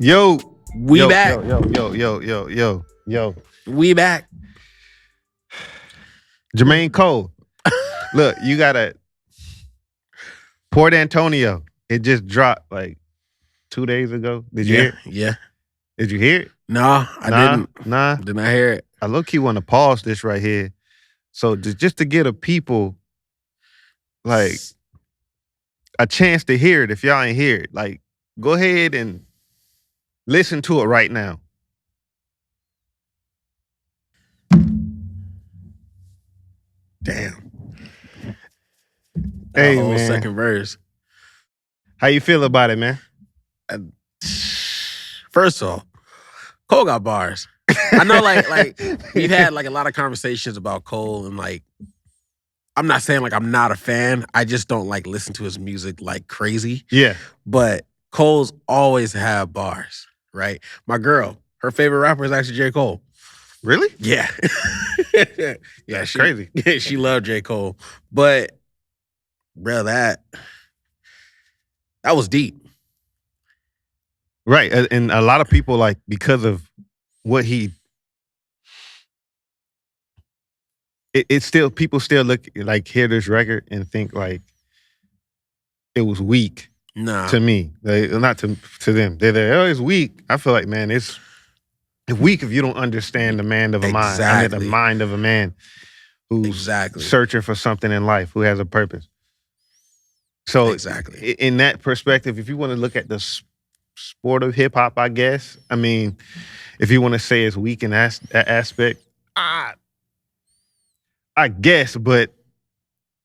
Yo, We back. yo. We back. Jermaine Cole. Look, you gotta Port Antonio. It just dropped like 2 days ago. Did you hear it? Yeah. Did you hear it? No, I didn't. Nah. Did not hear it. I low-key want to pause this right here. So just to get a people like a chance to hear it if y'all ain't hear it. Like, go ahead and listen to it right now. Damn. Hey, whole man. second verse. How you feel about it, man? First of all, Cole got bars. I know, like we've had like a lot of conversations about Cole, and like I'm not saying like I'm not a fan. I just don't like listen to his music like crazy. Yeah. But Cole's always have bars, right? My girl, her favorite rapper is actually J.Cole. Really? Yeah. That's she, crazy. She loved J. Cole. But, bro, that was deep. Right. And a lot of people, like, because of what it's still, people still look, like, hear this record and think, like, it was weak. Nah. To me. Not to them. They're like, oh, it's weak. I feel like, man, it's weak if you don't understand the mind of a mind. I mean, the mind of a man who's searching for something in life, who has a purpose. So in that perspective, if you want to look at the sport of hip hop, I guess, I mean, if you want to say it's weak in that aspect, I guess, but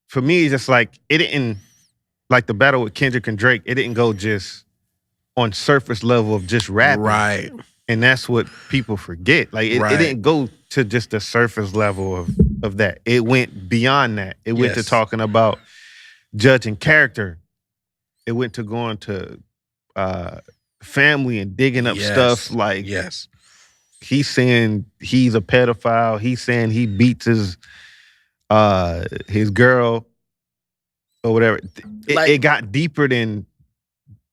for me, it's just like, it didn't, like the battle with Kendrick and Drake, it didn't go just on surface level of just rapping. Right. And that's what people forget. Like, it didn't go to just the surface level of that. It went beyond that. It went to talking about judging character. It went to going to family and digging up stuff like he's saying he's a pedophile. He's saying he beats his girl or whatever. It got deeper than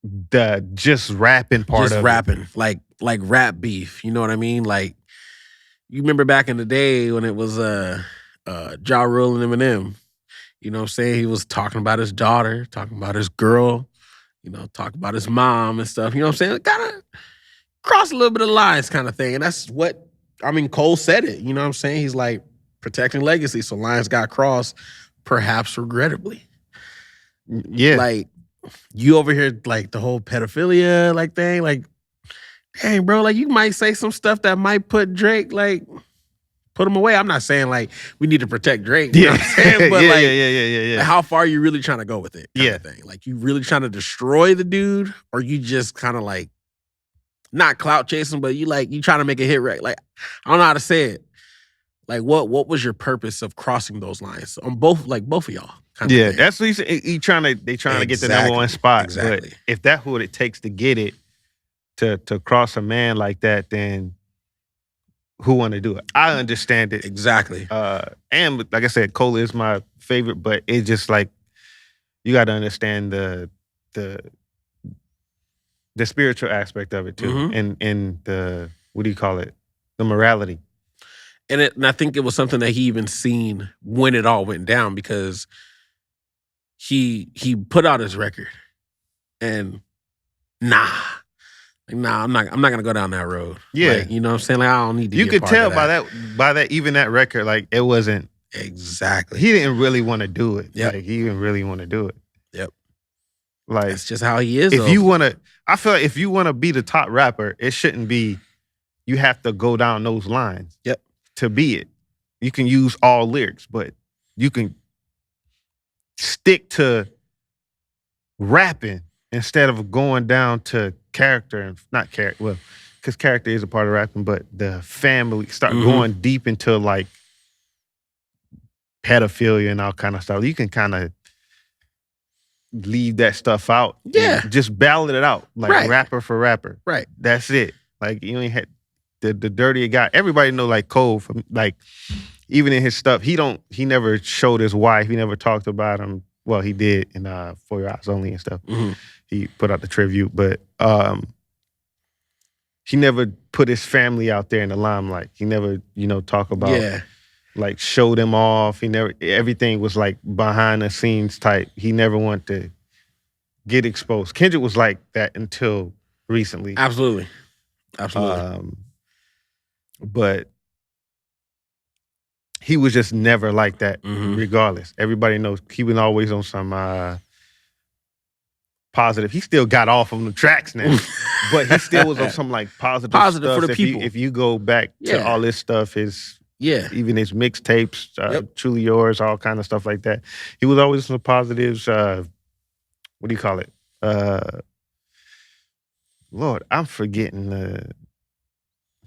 the just rapping part of rapping. it. Like rap beef. You know what I mean? Like, you remember back in the day when it was Ja Rule and Eminem. You know what I'm saying? He was talking about his daughter, talking about his girl, you know, talking about his mom and stuff. You know what I'm saying? Kind of cross a little bit of lines kind of thing. And that's what, I mean, Cole said it. You know what I'm saying? He's like, protecting legacy. So lines got crossed, perhaps regrettably. Yeah. Like, you over here, like, the whole pedophilia, like, thing, like, dang, bro, like, you might say some stuff that might put Drake, like, put him away. I'm not saying, like, we need to protect Drake. You know what I'm saying? But, yeah. Like, how far are you really trying to go with it? Kind of thing. Like, you really trying to destroy the dude? Or you just kind of, like, not clout chasing, but you trying to make a hit record? Like, I don't know how to say it. Like, what was your purpose of crossing those lines? On both of y'all. Yeah, that's what they trying to get the number one spot. Exactly. But if that's what it takes to get it, to cross a man like that, then who want to do it? I understand it. Exactly. And like I said, Cole is my favorite, but it's just like, you got to understand the spiritual aspect of it too, and the, what do you call it? The morality. And I think it was something that he even seen when it all went down, because he put out his record, and I'm not gonna go down that road. Yeah, like, you know what I'm saying? Like, I don't need to. You could tell by that even that record, like, it wasn't exactly. He didn't really want to do it. Yep. Like, he didn't really want to do it. Yep. Like, that's just how he is. If you want to, I feel like if you want to be the top rapper, it shouldn't be. You have to go down those lines. Yep. To be it, you can use all lyrics, but you can stick to rapping instead of going down to character and not character. Well, because character is a part of rapping, but the family start going deep into like pedophilia and all kind of stuff. You can kind of leave that stuff out. Yeah. Just ballad it out like rapper for rapper. Right. That's it. Like, you ain't had the dirtier guy. Everybody know, like, Cole from, like, even in his stuff, he never showed his wife. He never talked about him. Well, he did in For Your Eyes Only and stuff. He put out the tribute, but he never put his family out there in the limelight. He never, talk about like show them off. He never. Everything was like behind the scenes type. He never wanted to get exposed. Kendrick was like that until recently. Absolutely. But he was just never like that, regardless. Everybody knows he was always on some positive. He still got off on the tracks now, but he still was on some like positive stuff. For the people. If you go back to all this stuff, even his mixtapes, Truly Yours, all kind of stuff like that. He was always some positives. What do you call it? Lord, I'm forgetting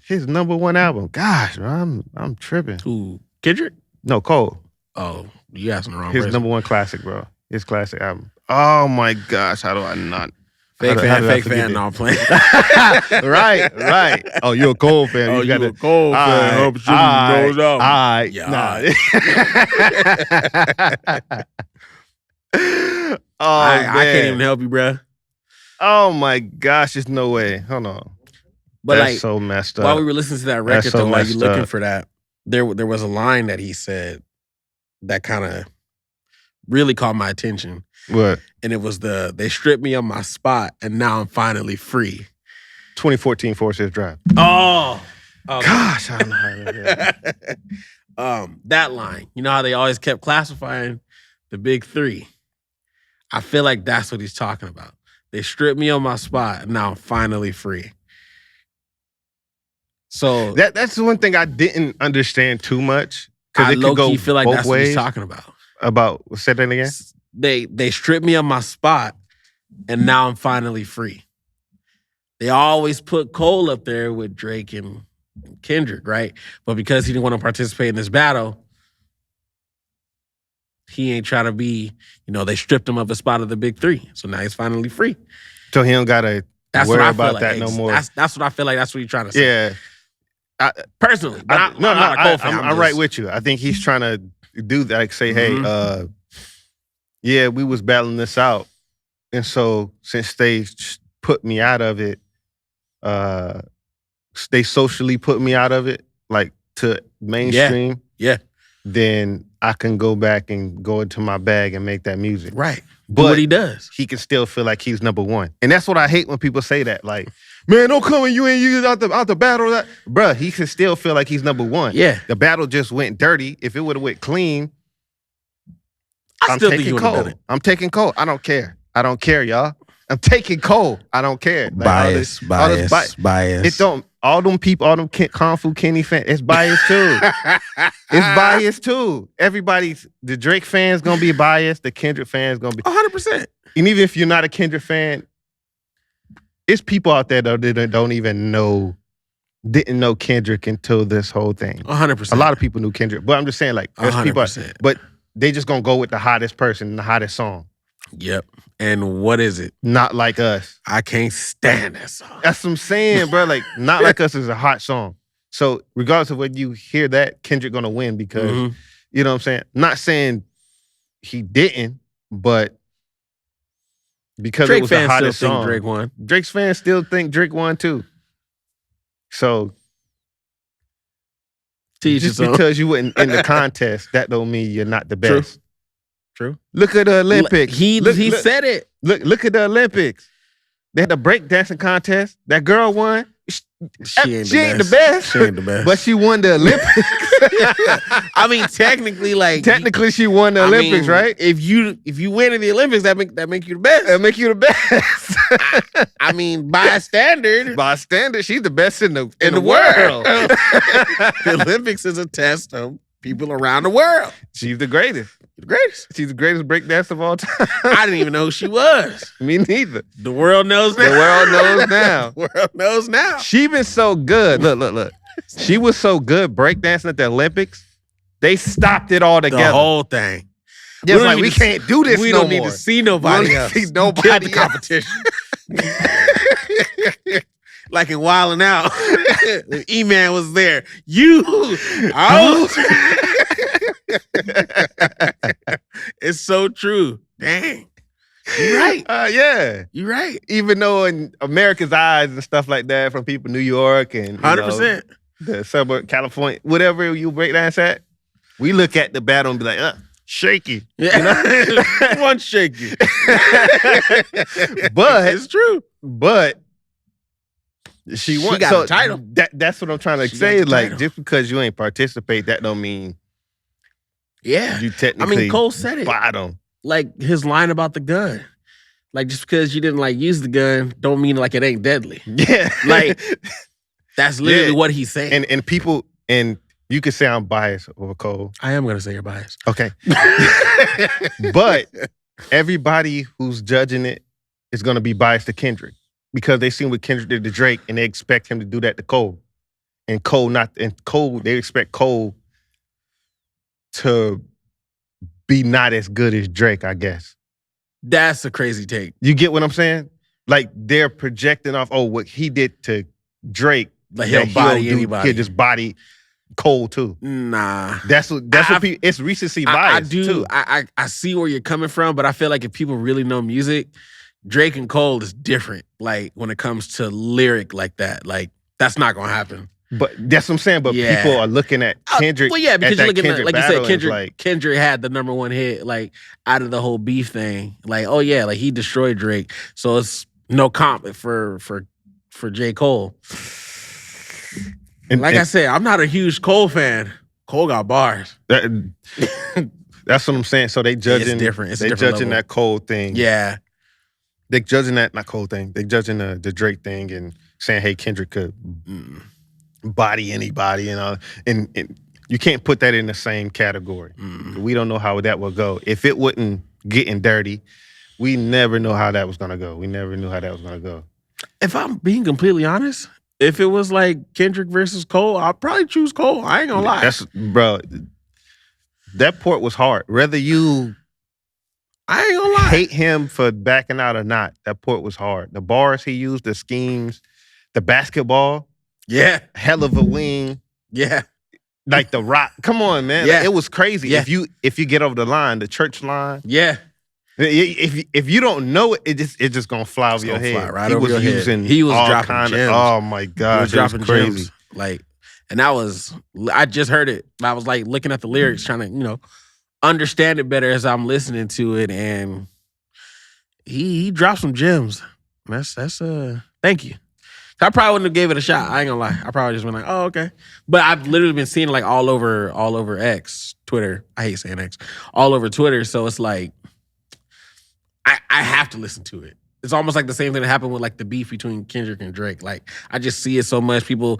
his number one album. Gosh, I'm tripping. Who? Kendrick? No, Cole. Oh, you asking the wrong person. His number one classic, bro. His classic album. Oh my gosh, how do I not? Fake fan, no, I'm playing. right. Oh, you're a Cole fan. Oh, you're a Cole fan. All right. Yeah. I can't even help you, bro. Oh my gosh, there's no way. Hold on. But that's so messed up. While we were listening to that record, though, while you're looking for that, there was a line that he said that kind of really caught my attention. What? And it was they stripped me of my spot and now I'm finally free. 2014 Forest Hills Drive. Oh. Okay. Gosh, I don't know how to do that line. You know how they always kept classifying the big three? I feel like that's what he's talking about. They stripped me on my spot and now I'm finally free. So that's the one thing I didn't understand too much. I low-key feel like that's what he's talking about. Say that again? They stripped me of my spot and now I'm finally free. They always put Cole up there with Drake and Kendrick, right? But because he didn't want to participate in this battle, he ain't trying to be, they stripped him of a spot of the big three. So now he's finally free. So he don't got to worry about that no more. That's what I feel like that's what he's trying to say. Yeah. Personally. But I'm not a Cole fan. I'm right with you. I think he's trying to do that. Like say, hey, we was battling this out. And so since they put me out of it, they socially put me out of it, like to mainstream. Yeah. Then I can go back and go into my bag and make that music. Right. But what he does. He can still feel like he's number one. And that's what I hate when people say that. Like, man, don't come and you ain't used out the battle. That. Bruh, he can still feel like he's number one. Yeah. The battle just went dirty. If it would have went clean, I'm still taking Cole. I'm taking Cole. I don't care. I don't care, y'all. I'm taking Cole. I don't care. Like, bias. It don't. All them people, all them Kung Fu Kenny fans, it's biased too. It's biased too. The Drake fans gonna be biased. The Kendrick fans gonna be 100%. And even if you're not a Kendrick fan, it's people out there that didn't know Kendrick until this whole thing. 100%. A lot of people knew Kendrick, but I'm just saying, like, there's 100%. people, but they just gonna go with the hottest person and the hottest song. Yep. And what is it? Not Like Us. I can't stand that song. That's what I'm saying, bro. Like, Not Like Us is a hot song. So regardless of whether you hear that, Kendrick gonna win because, you know what I'm saying? Not saying he didn't, but because Drake it was the hottest still song. Think Drake won. Drake's fans still think Drake won too. So just because you weren't in the contest, that don't mean you're not the best. True. Look at the Olympics. He said it. Look at the Olympics. They had a breakdancing contest. That girl won. She ain't the best. She ain't the best. But she won the Olympics. I mean, technically, she won the Olympics, right? If you win in the Olympics, that make you the best. That make you the best. I mean, by standard, she's the best in the world. The Olympics is a test of people around the world. She's the greatest. She's the greatest breakdancer of all time. I didn't even know who she was. Me neither. The world knows now. The world knows now. The world knows now. She been so good. Look. She was so good breakdancing at the Olympics. They stopped it all together. The whole thing. Just like, we can't do this no more. We don't need to see nobody else. See nobody the competition. Like in Wildin' Out. E-Man was there. You out. It's so true. Dang. You're right. Yeah. You're right. Even though in America's eyes and stuff like that, from people in New York and 100%. The suburb, California, whatever you break dance at, we look at the battle and be like, shaky. Yeah. You know? One shaky. But it's true. But she got the title. That's what I'm trying to say. Like, just because you ain't participate, that don't mean you technically Cole said it. Bottom. Like his line about the gun. Like, just because you didn't like use the gun don't mean like it ain't deadly. Yeah. Like, that's literally what he's saying. And people, and you could say I'm biased over Cole. I am gonna say you're biased. Okay. But everybody who's judging it is gonna be biased to Kendrick. Because they seen what Kendrick did to Drake and they expect him to do that to Cole. And they expect Cole to be not as good as Drake, I guess. That's a crazy take. You get what I'm saying? Like, they're projecting off, what he did to Drake. Like, he'll body anybody. He'll just body Cole too. Nah. That's what people, it's recency bias too. I see where you're coming from, but I feel like if people really know music, Drake and Cole is different. Like, when it comes to lyric like that, like, that's not gonna happen. But that's what I'm saying. But people are looking at Kendrick. Well, yeah, because you're looking at, like you said, like, Kendrick had the #1 hit, like, out of the whole beef thing. Like, oh yeah, like he destroyed Drake, so it's no comp for J. Cole. And I said, I'm not a huge Cole fan. Cole got bars. That's what I'm saying. So they judging. It's different. It's they judging level. That Cole thing. Yeah. They judging that, not Cole thing. They judging the Drake thing and saying, hey, Kendrick could body anybody, you know. And you can't put that in the same category. We don't know how that will go. If it wasn't getting dirty, we never know how that was going to go. We never knew how that was going to go. If I'm being completely honest, if it was like Kendrick versus Cole, I'll probably choose Cole. I ain't gonna lie. Bro, that port was hard. Whether you... I ain't gonna lie. Hate him for backing out or not. That port was hard. The bars he used, the schemes, the basketball. Yeah. Hell of a wing. Yeah. Like the rock. Come on, man. Yeah. Like, it was crazy. Yeah. If you get over the line, the church line. Yeah. If you don't know it, it's just gonna fly over your head. Fly right over your head. He was dropping gems. Oh my God. He was dropping crazy. Gems. Like, and I just heard it. I was like looking at the lyrics, trying to, understand it better as I'm listening to it, and he dropped some gems. That's thank you. I probably wouldn't have gave it a shot. I ain't gonna lie. I probably just went like, oh, okay. But I've literally been seeing it like all over X, Twitter. I hate saying X. All over Twitter. So it's like I have to listen to it. It's almost like the same thing that happened with like the beef between Kendrick and Drake. Like, I just see it so much. People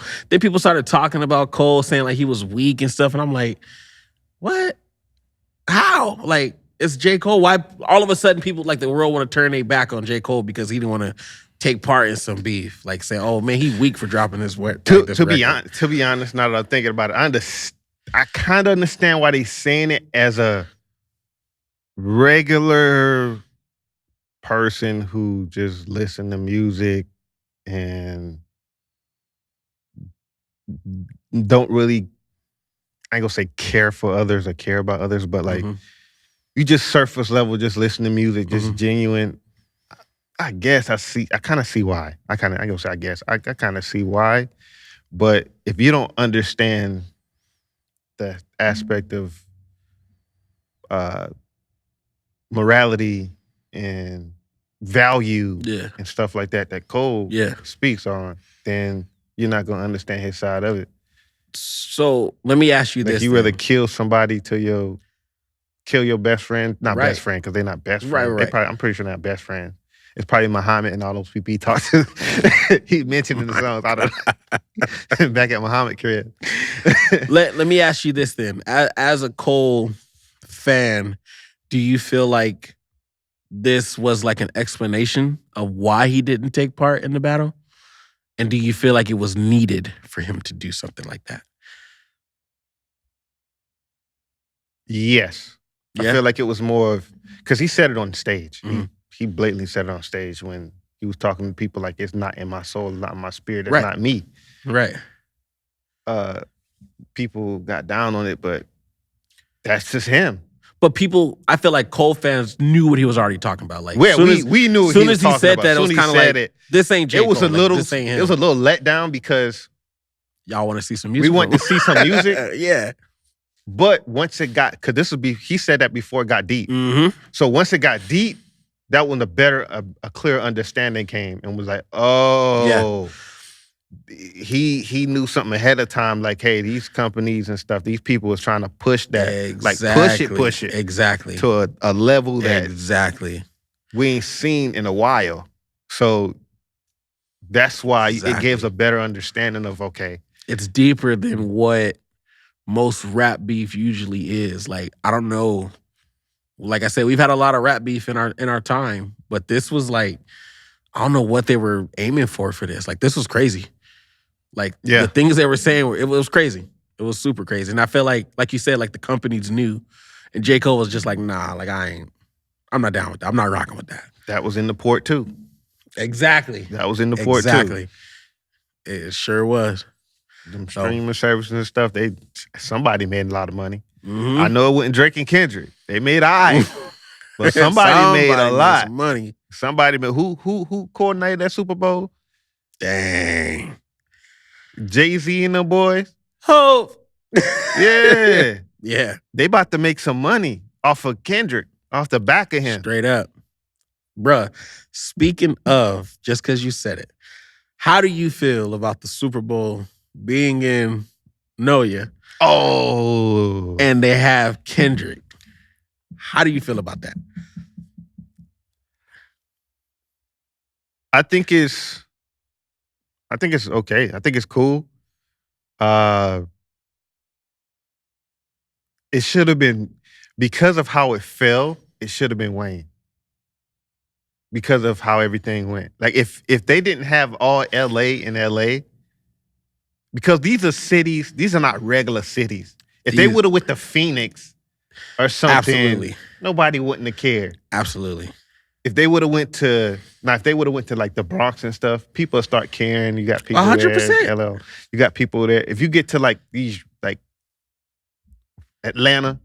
started talking about Cole, saying like he was weak and stuff, and I'm like, what? How? Like, it's J. Cole. Why all of a sudden people, like, the world want to turn their back on J. Cole because he didn't want to take part in some beef? Like, say, oh man, he weak for dropping this word. To be honest, now that I'm thinking about it, I kind of understand why they saying it as a regular person who just listen to music and don't really, I ain't gonna say care for others or care about others, but like, you just surface level, just listen to music, just genuine. I guess I kind of see why. I kind of see why. But if you don't understand the aspect of morality and value and stuff like that Cole speaks on, then you're not gonna understand his side of it. So let me ask you this: you rather kill somebody kill your best friend, not best friend, because they're not best friends. Right. I'm pretty sure they're not best friends. It's probably Muhammad and all those people he talked to. He mentioned in the songs. I don't know. Back at Muhammad crib. Let me ask you this then: as a Cole fan, do you feel like this was like an explanation of why he didn't take part in the battle? And do you feel like it was needed for him to do something like that? Yes. I feel like it was more of, because he said it on stage. He blatantly said it on stage when he was talking to people like, it's not in my soul, it's not in my spirit, it's not me. Right. People got down on it, but that's just him. But people, I feel like Cole fans knew what he was already talking about. Like, we knew what he was talking about. As soon as he said that, it was kind of like, this ain't J. Cole. This ain't him. It was a little letdown because y'all want to see some music. We want to see some music. Yeah. But once it got, because he said that before it got deep. Mm-hmm. So once it got deep, that when a clear understanding came and was like, oh, he knew something ahead of time. Like, hey, these companies and stuff, these people was trying to push that, exactly. like push it, exactly to a level that we ain't seen in a while. So that's why it gives a better understanding of it's deeper than what most rap beef usually is. Like, I don't know. Like I said, we've had a lot of rap beef in our time, but this was like, I don't know what they were aiming for this. Like, this was crazy. Like, the things they were saying, it was crazy. It was super crazy. And I feel like you said, like the companies knew, and J. Cole was just like, nah, like I'm not down with that. I'm not rocking with that. That was in the port too. Exactly. That was in the port too. It sure was. Them streaming services and stuff, somebody made a lot of money. Mm-hmm. I know it wasn't Drake and Kendrick. They made but somebody made a lot of money. Somebody made who coordinated that Super Bowl? Dang. Jay-Z and them boys. Hope. Yeah. Yeah. They about to make some money off of Kendrick, off the back of him. Straight up. Bruh, speaking of, just because you said it, how do you feel about the Super Bowl being in Noya? Oh. And they have Kendrick. How do you feel about that? I think it's okay. I think it's cool. It should have been, because of how it fell, it should have been Wayne. Because of how everything went. Like, if they didn't have all LA in LA, because these are cities, these are not regular cities. If they would have went to Phoenix or something, nobody wouldn't have cared. Absolutely. If they would have went to like the Bronx and stuff, people will start caring. You got people 100%. There. LL. You got people there. If you get to like these, like Atlanta,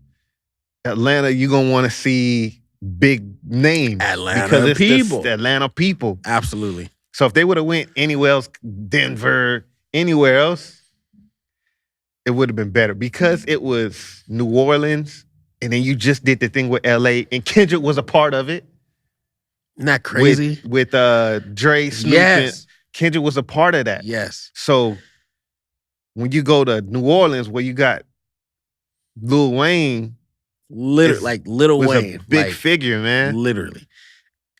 you're gonna want to see big names. Atlanta people. The Atlanta people. Absolutely. So if they would have went anywhere else, Denver, anywhere else, it would have been better. Because it was New Orleans, and then you just did the thing with LA, and Kendrick was a part of it. Isn't that crazy? With Dre, Snoop, yes. Kendrick was a part of that. Yes. So when you go to New Orleans, where you got Lil Wayne, Lil Wayne, a big figure, man. Literally.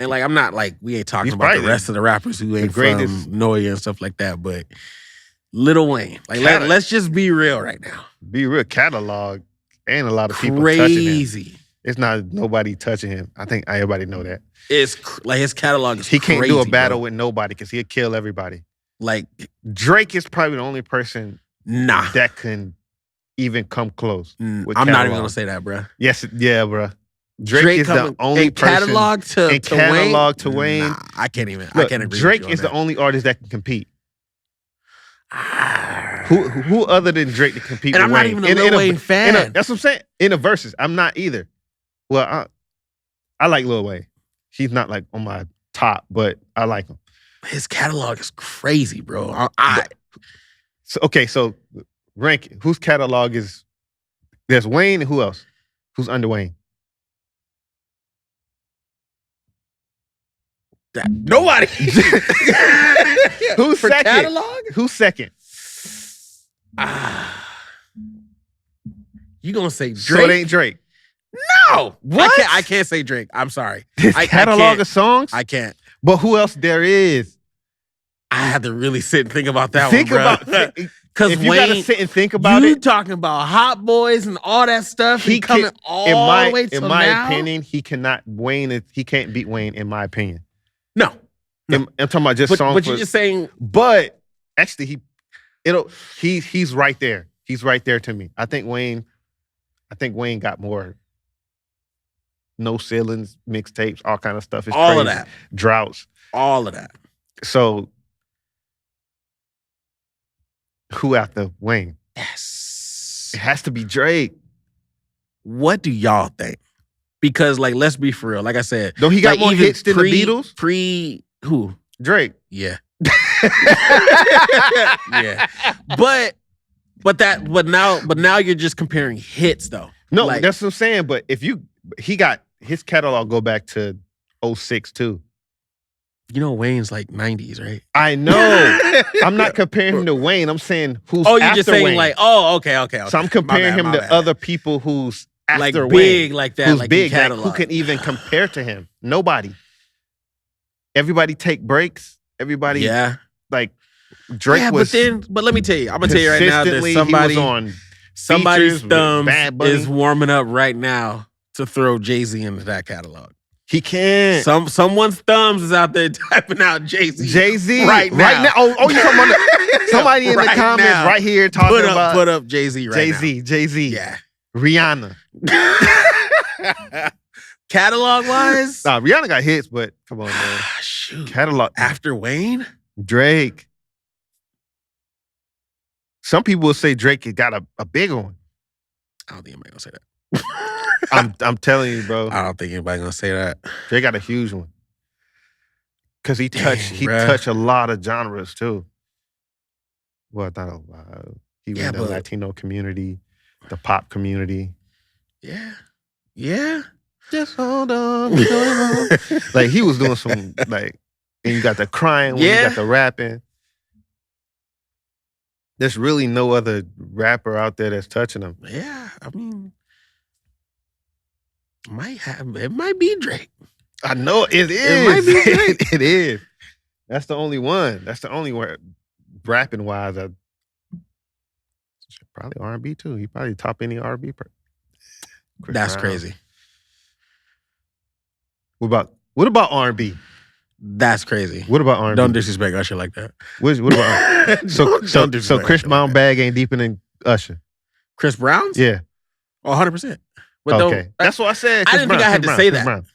And like, I'm not like, we ain't talking about the rest of the rappers who ain't from Noya and stuff like that, but Lil Wayne. Like, let's just be real right now. Be real. Catalog. Ain't a lot of people touching him. It's not nobody touching him. I think everybody know that. It's like his catalog is He crazy, can't do a battle with nobody because he'll kill everybody. Like, Drake is probably the only person that can even come close. I'm not even gonna say that, bro. Yes, yeah, bro. Drake is the only person catalog to Wayne. Nah, I can't even. Look, I can't agree. Drake with you is the only artist that can compete. Who other than Drake to compete and with Wayne? I'm not even a Lil Wayne fan. That's what I'm saying. In the verses, I'm not either. Well, I like Lil Wayne. He's not like on my top, but I like him. His catalog is crazy, bro. So rank it. Whose catalog is? There's Wayne and who else? Who's under Wayne? Nobody. Who's for second? Catalog? Who's second? You gonna say Drake? So it ain't Drake. No. What? I can't say Drake. I'm sorry. His catalog of songs? I can't. But who else there is? I had to really sit and think about that Think one, about because if you gotta sit and think about you it. talking about Hot Boys and all that stuff. He coming all the way to in my now? opinion, he cannot. He can't beat Wayne. In my opinion, no. I'm talking about just songs. But you're just saying. But actually, he's right there. He's right there to me. I think Wayne got more. No ceilings, mixtapes, all kind of stuff. It's all crazy. Of that. Droughts. All of that. So, who after Wayne? Yes. It has to be Drake. What do y'all think? Because like, let's be for real. Like I said, though he got more hits than the Beatles. Who? Drake. Yeah. Yeah. But now you're just comparing hits though. No, like, that's what I'm saying. But he got his catalog go back to 06 too. You know Wayne's like 90s, right? I know. I'm not comparing him to Wayne. I'm saying who's you're after just saying Wayne. like, okay. So I'm comparing him to other people who's after like Wayne. Big like that. Who's like big. Like, who can even compare to him? Nobody. Everybody take breaks. Everybody. Yeah. Like Drake was. But let me tell you, I'm gonna tell you right now that somebody's thumbs is warming up right now to throw Jay-Z into that catalog. He can't. Someone's thumbs is out there typing out Jay-Z. Jay-Z right now. Oh, you talking about somebody in the comments now. right here talking about put up Jay-Z right now. Jay-Z. Yeah. Rihanna. Catalog wise? Nah, Rihanna got hits, but come on, man. Shoot. Catalog. After Wayne? Drake. Some people will say Drake got a bigger one. I don't think anybody gonna say that. I'm telling you, bro. I don't think anybody gonna say that. Drake got a huge one. Cause he touched a lot of genres too. Well, not a lot. He went the Latino community, the pop community. Yeah. Yeah. Just hold on. Like he was doing some like, and you got the crying, you got the rapping. There's really no other rapper out there that's touching him. Yeah, I mean, it might be Drake. I know it is. It might be Drake. It is. That's the only one. That's the only one rapping wise. Probably R&B too. He probably top any R&B. That's crazy. What about R&B? That's crazy. What about R&B? Don't disrespect Usher like that. What about so Chris Brown bag ain't deeper than Usher? Chris Brown's? Yeah. 100%. But okay. That's what I said. I didn't think I had to say that.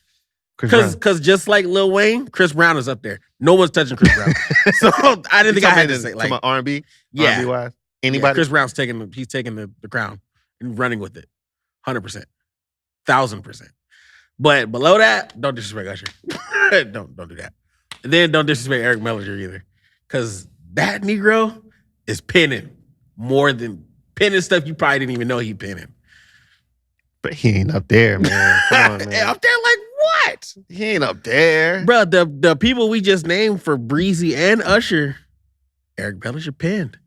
Because just like Lil Wayne, Chris Brown is up there. No one's touching Chris Brown. So I didn't think I had to say like R&B? Yeah. R&B wise? Anybody? Yeah, Chris Brown's taking the crown and running with it. 100%. 1,000%. But below that, don't disrespect Usher. don't do that. And then don't disrespect Eric Mellinger either. Because that Negro is penning stuff you probably didn't even know he penning. But he ain't up there, man. Come on, man. Up there like what? He ain't up there. Bro, the people we just named for Breezy and Usher, Eric Bellinger penned.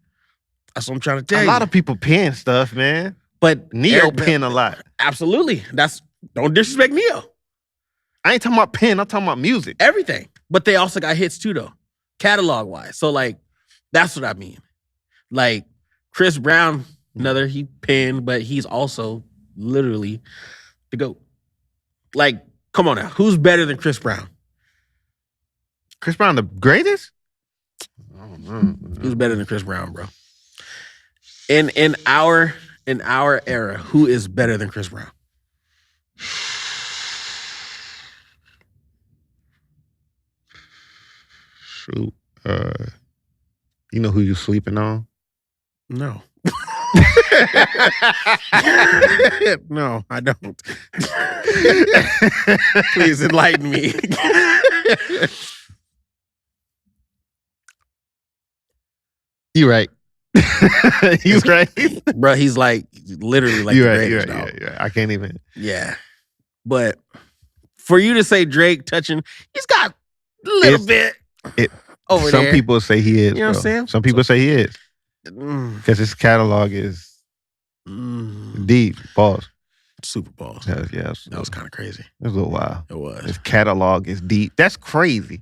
That's what I'm trying to tell you. A lot of people pen stuff, man. But Neo pen a lot. Absolutely. Don't disrespect Neo. I ain't talking about pen, I'm talking about music. Everything. But they also got hits too, though. Catalog-wise. So, like, that's what I mean. Like, Chris Brown, he penned, but he's also literally the GOAT. Like, come on now. Who's better than Chris Brown? Chris Brown the greatest? I don't know. Who's better than Chris Brown, bro? In our era, who is better than Chris Brown? Shoot. You know who you sleeping on? No. No, I don't. Please enlighten me. You right. He's right. Bro, he's like literally like the greatest dog. Yeah. I can't even. Yeah. But for you to say Drake touching, he's got a little bit over some there. Some people say he is. You know what I'm saying? Some people say he is. Because his catalog is deep. Pause. Super pause. Yes. That was kind of crazy. It was a little wild. It was. His catalog is deep. That's crazy.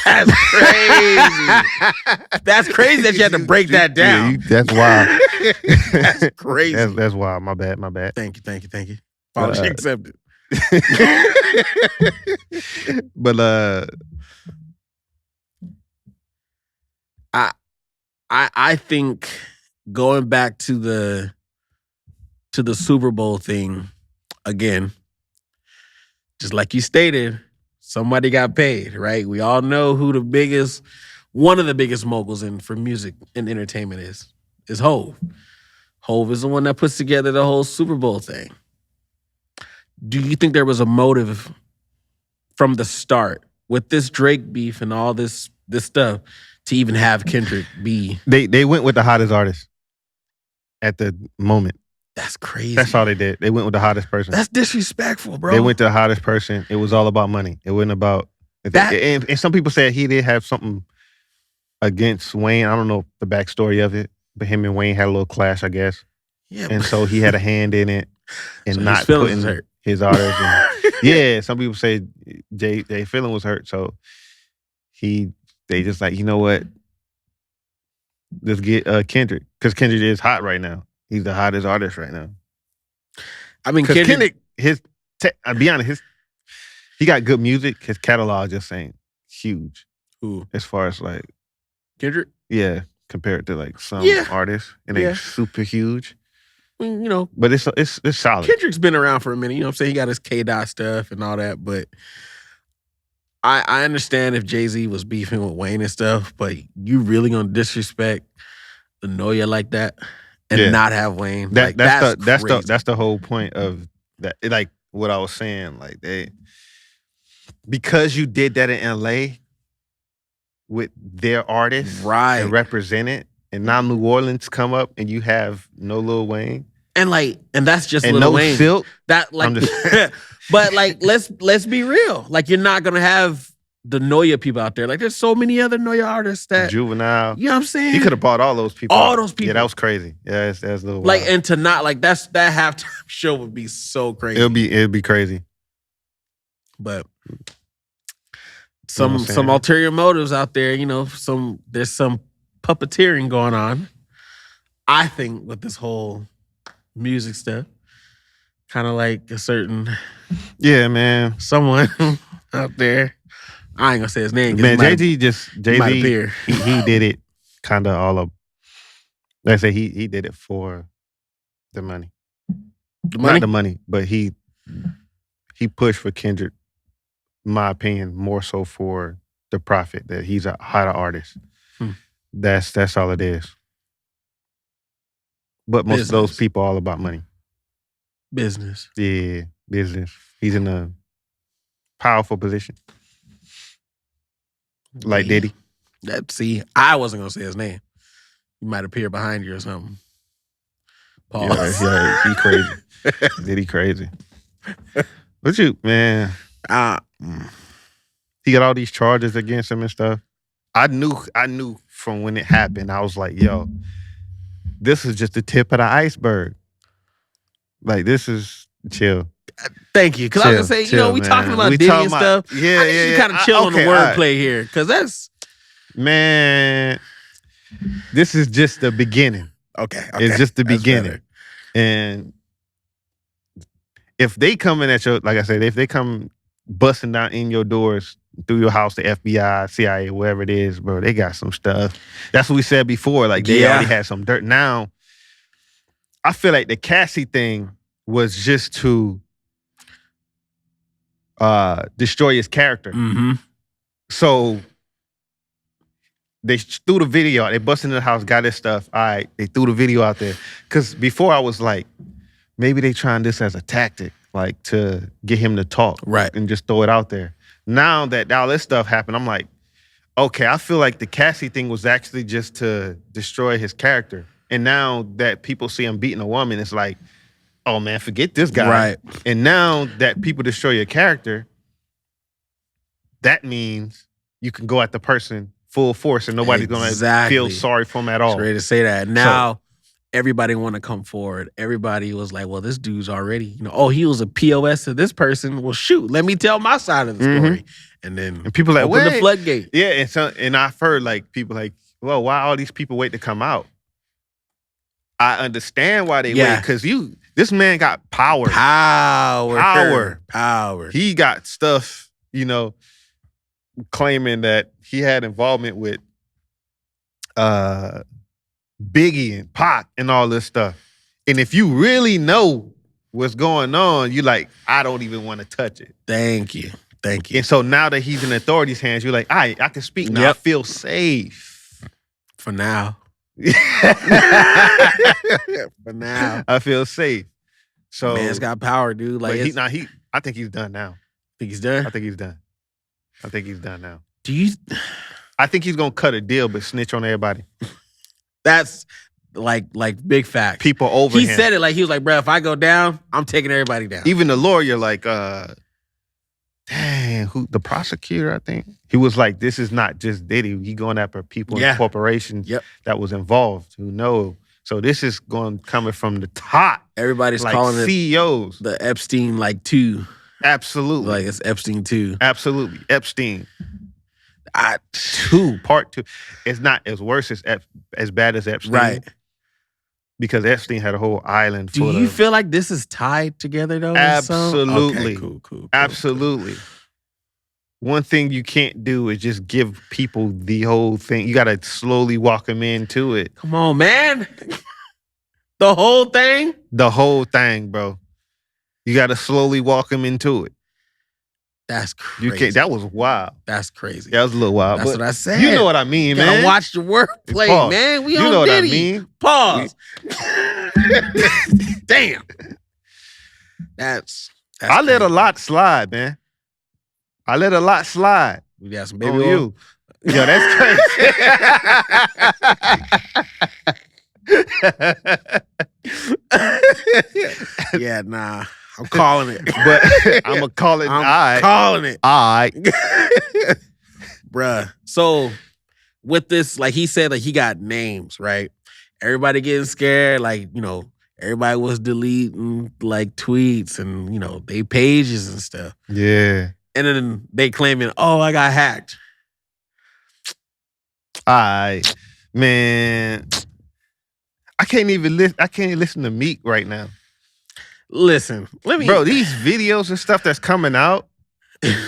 That's crazy. That's crazy that you had to break that down. Yeah, that's wild. That's crazy. That's wild. My bad. Thank you. Apology accepted. But I think going back to the Super Bowl thing again, just like you stated, somebody got paid, right? We all know who one of the biggest moguls for music and entertainment is Hov. Hov is the one that puts together the whole Super Bowl thing. Do you think there was a motive from the start with this Drake beef and all this stuff to even have Kendrick be? They went with the hottest artist at the moment. That's crazy. That's all they did. They went with the hottest person. That's disrespectful, bro. They went to the hottest person. It was all about money. It wasn't about that. And some people said he did have something against Wayne. I don't know the backstory of it, but him and Wayne had a little clash, I guess. Yeah, and so he had a hand in it and so not putting his artists. Yeah, some people say Jay feeling was hurt, so they just like, you know what? Let's get Kendrick, because Kendrick is hot right now. He's the hottest artist right now. I mean, Kendrick, I'll be honest, he got good music. His catalog just ain't huge. Ooh. As far as like Kendrick? Yeah, compared to like some artists. It ain't super huge. I mean, you know. But it's solid. Kendrick's been around for a minute. You know what I'm saying? He got his K-Dot stuff and all that. But I understand if Jay-Z was beefing with Wayne and stuff, but you really gonna disrespect the Noya like that and not have Wayne? That's the whole point of that. Like what I was saying, like because you did that in LA with their artists and represent it, and now New Orleans come up and you have no Lil Wayne. And that's just and Lil no Wayne. Silk. That like but like let's be real. Like you're not gonna have the Noya people out there. Like there's so many other Noya artists that Juvenile. You know what I'm saying? He could have bought all those people. All those people. Yeah, that was crazy. Yeah, that's a little like wild. And to not like that halftime show would be so crazy. It'd be crazy. But some ulterior motives out there, you know, there's some puppeteering going on. I think with this whole music stuff, kind of like a certain someone out there. I ain't gonna say his name. Man, Jay-Z he did it kind of all up. Let's say he did it for the money. Not the money, but he pushed for Kendrick, in my opinion, more so for the profit, that he's a hotter artist. That's all it is. But most of those people are all about money. Business. Yeah, business. He's in a powerful position. Like Diddy. See, I wasn't going to say his name. He might appear behind you or something. Pause. Yeah, he crazy. Diddy crazy. What you, man? He got all these charges against him and stuff. I knew from when it happened, I was like, yo, this is just the tip of the iceberg. Like, this is chill. Thank you. Because I was going to say, you know, we talking about Diddy and stuff. Yeah, you kind of chill on the wordplay here. Because that's... Man, this is just the beginning. Okay. It's just the beginning. Better. And if they come in at your, like I said, if they come busting down in your doors, through your house, the FBI, CIA, whatever it is, bro, they got some stuff. That's what we said before. Like, they already had some dirt. Now, I feel like the Cassie thing was just to destroy his character. Mm-hmm. So they threw the video out. They busted in the house, got his stuff. All right, they threw the video out there. Because before I was like, maybe they trying this as a tactic, like to get him to talk. Right. And just throw it out there. Now that all this stuff happened, I'm like, okay, I feel like the Cassie thing was actually just to destroy his character. And now that people see him beating a woman, it's like, oh man, forget this guy. Right. And now that people destroy your character, that means you can go at the person full force and nobody's going to feel sorry for him at all. I was ready to say that. Now, everybody want to come forward. Everybody was like, well, this dude's already, you know, oh, he was a POS to this person. Well, shoot, let me tell my side of the story. And then people like, open the floodgate. Yeah, and I've heard like people like, well, why all these people wait to come out? I understand why they wait, because this man got power. Power. He got stuff, you know, claiming that he had involvement with Biggie and Pac and all this stuff. And if you really know what's going on, you're like, I don't even want to touch it. Thank you. And so now that he's in authorities' hands, you're like, all right, I can speak now. I feel safe. For now. For now. I feel safe. So man's got power, dude. Like I think he's done now. Think he's done? I think he's done now. Do you? I think he's gonna cut a deal, but snitch on everybody. That's like big fact. People over him. He said it like he was like, bro, if I go down, I'm taking everybody down. Even the lawyer, like, who the prosecutor? I think he was like, this is not just Diddy. He going after people and corporations that was involved who know. So this is coming from the top. Everybody's like calling CEOs. It the Epstein 2. Absolutely. Like it's Epstein 2. Absolutely. Epstein. 2, part 2. It's not as worse as bad as Epstein. Right. Because Epstein had a whole island full of... Do you feel like this is tied together though? Absolutely. Okay, cool. Absolutely. One thing you can't do is just give people the whole thing. You got to slowly walk them into it. Come on, man. The whole thing? The whole thing, bro. You got to slowly walk them into it. That's crazy. You can't. That was wild. That's crazy. That was a little wild. That's what I said. You know what I mean, man. Gotta watch the wordplay, Pause. man. We you on know Diddy. What I mean. Pause. Damn. That's I let a lot slide, man. I let a lot slide. We got some baby on oil. You. Yo, that's crazy. Yeah, nah. I'm calling it. But I'm going to call it. I'm calling it. All right. Bruh. So with this, like he said, like he got names, right? Everybody getting scared. Like, you know, everybody was deleting like tweets and, you know, they pages and stuff. Yeah. And then they claiming, oh, I got hacked. All right. Man. I can't listen to Meek right now. Listen, Bro, these videos and stuff that's coming out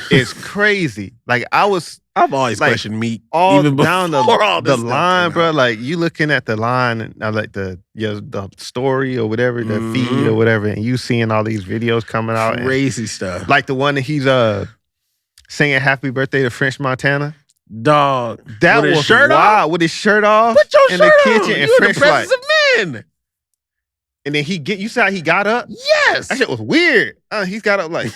is crazy. Like I've always questioned Meek. All even down the line, stuff, bro. Like you looking at the line and like the story or whatever, the feed or whatever, and you seeing all these videos coming out. Crazy stuff. Like the one that he's singing Happy Birthday to French Montana. Dog. That was wild. With his shirt off. Put your in shirt the kitchen on. and You French in the presence of men. And then you saw how he got up? Yes. That shit was weird. He's got up like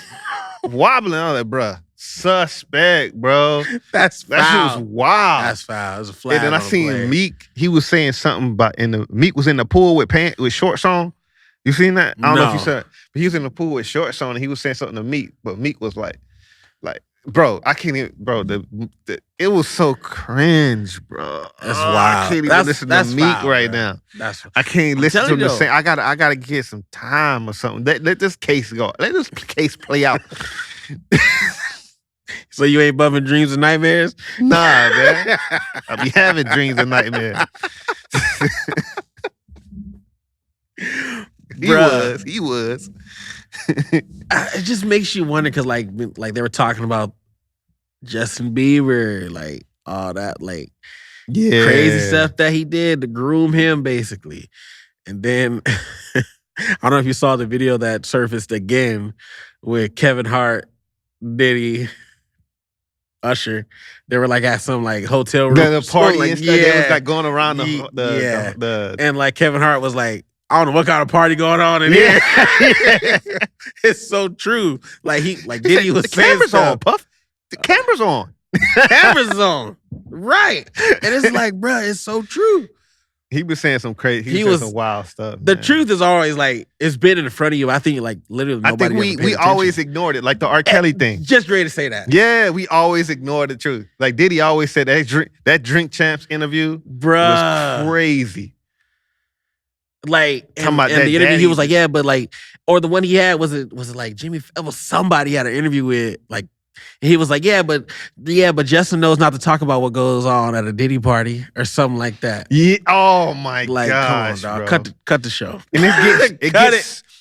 wobbling. I was like, bruh, suspect, bro. That shit was wild. That's foul. It was a flag. And then I seen Meek. He was saying something about Meek was in the pool with shorts on. You seen that? I don't know if you saw it. But he was in the pool with shorts on and he was saying something to Meek. But Meek was like, bro, I can't even, bro, it was so cringe, bro. That's wild. I can't even listen to Meek right now. I can't listen to him the same. I gotta get some time or something. Let this case go. Let this case play out. So you ain't bumping dreams and nightmares? Nah, man. I be having dreams and nightmares. He was. It just makes you wonder because like they were talking about Justin Bieber, like all that, like crazy stuff that he did to groom him, basically. And then I don't know if you saw the video that surfaced again with Kevin Hart, Diddy, Usher. They were like at some like hotel room, the party and stuff. They was like going around the and like Kevin Hart was like, I don't know what kind of party going on in here. It's so true. Like Diddy was saying camera's on, Puff. The camera's on. Camera's on. Right. And it's like, bro, it's so true. He was saying some crazy. He was saying some wild stuff. The truth is always like it's been in front of you. I think like literally nobody. I think we always ignored it, like the R. Kelly thing. Just ready to say that. Yeah, we always ignored the truth. Like Diddy always said that Drink Champs interview, bruh, was crazy. Like and the interview, he was like, yeah, but like, or the one he had was it like Jimmy? It was somebody he had an interview with, like. He was like, yeah, but Justin knows not to talk about what goes on at a Diddy party or something like that. Yeah. Oh my gosh, come on, dog. Bro. Cut the show. And it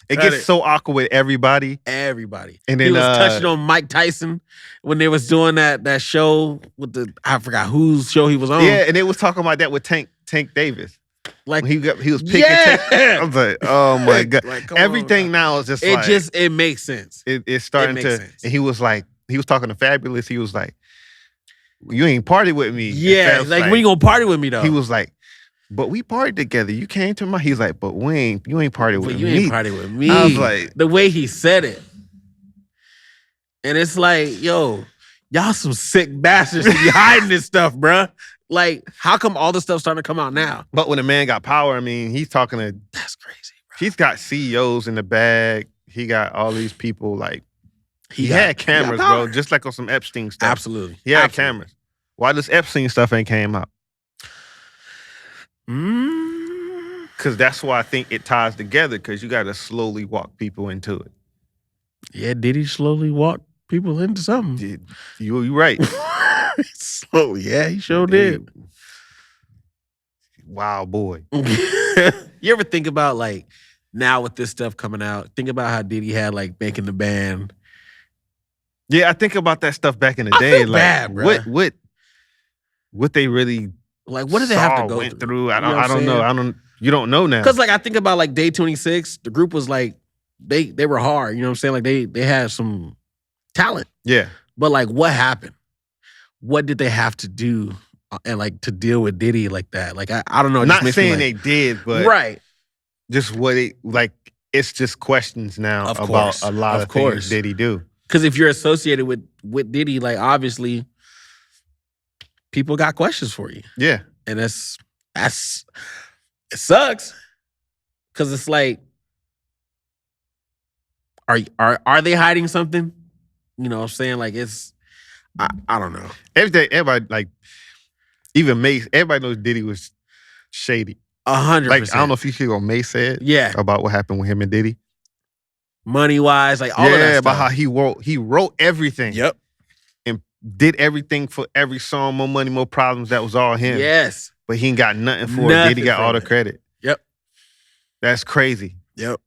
gets so awkward with everybody. Everybody. And then he was touching on Mike Tyson when they was doing that show with I forgot whose show he was on. Yeah, and they was talking about that with Tank Davis. Like he was picking. I was like, oh my god! Like, everything now is just it makes sense. It's starting to. Sense. And he was talking to Fabulous. He was like, "You ain't party with me." Yeah, like when you gonna party with me though? He was like, but we partied together. You came to my. He's like, but you ain't partied with me. You ain't partied with me. I was like, the way he said it, and it's like, yo, y'all some sick bastards to be hiding this stuff, bruh. Like, how come all this stuff's starting to come out now? But when a man got power, I mean, he's talking to. That's crazy, bro. He's got CEOs in the bag. He got all these people like. He had cameras, bro, just like on some Epstein stuff. Absolutely. He had cameras. Why this Epstein stuff ain't came out? Because that's why I think it ties together, because you got to slowly walk people into it. Yeah, Diddy slowly walked people into something. You right. Slowly, yeah, he sure did. Wow, boy. You ever think about, like, now with this stuff coming out, think about how Diddy had, like, Making the Band. Yeah, I think about that stuff back in the day. Feel like, bad, bro. What they really like? What did they have to go went through? I don't know. You don't know now. Because, like, I think about, like, Day 26. The group was like they were hard. You know what I'm saying? Like they had some talent. Yeah. But, like, what happened? What did they have to do and, like, to deal with Diddy like that? Like, I don't know. Not saying they did, but right. Just what it like. It's just questions now about a lot of things Diddy do. Because if you're associated with Diddy, like, obviously, people got questions for you. Yeah. And it sucks. Because it's like, are they hiding something? You know what I'm saying? Like, I don't know. Everybody, like, even Mace, everybody knows Diddy was shady. 100%. Like, I don't know if you hear what Mace said about what happened with him and Diddy. Money-wise, like, all of that stuff. Yeah, about how he wrote everything. Yep. And did everything for every song, More Money, More Problems. That was all him. Yes. But he ain't got nothing for it. Diddy got all the credit. Yep. That's crazy. Yep.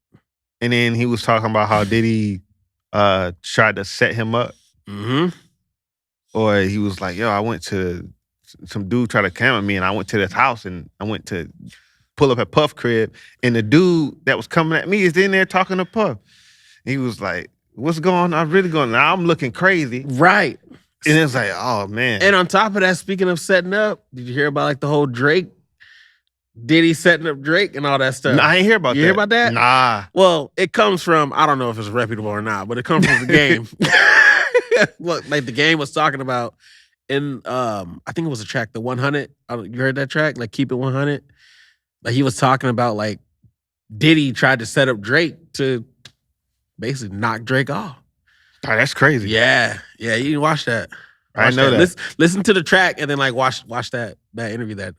And then he was talking about how Diddy tried to set him up. Mm-hmm. Or he was like, yo, I went to, some dude tried to camera me, and I went to this house, and I went to pull up at Puff crib, and the dude that was coming at me is in there talking to Puff. He was like, what's going on? I'm really going, now I'm looking crazy. Right. And it's like, oh, man. And on top of that, speaking of setting up, did you hear about, like, the whole Drake? Diddy setting up Drake and all that stuff? No, I ain't hear about that. You hear about that? Nah. Well, it comes from, I don't know if it's reputable or not, but it comes from the game. Look, like, the game was talking about, in, I think it was a track, the 100. You heard that track? Like, Keep It 100? Like, he was talking about, like, Diddy tried to set up Drake to basically knock Drake off. Oh, that's crazy. Yeah. Yeah, you can watch that. I know that. Listen to the track and then, like, watch that interview that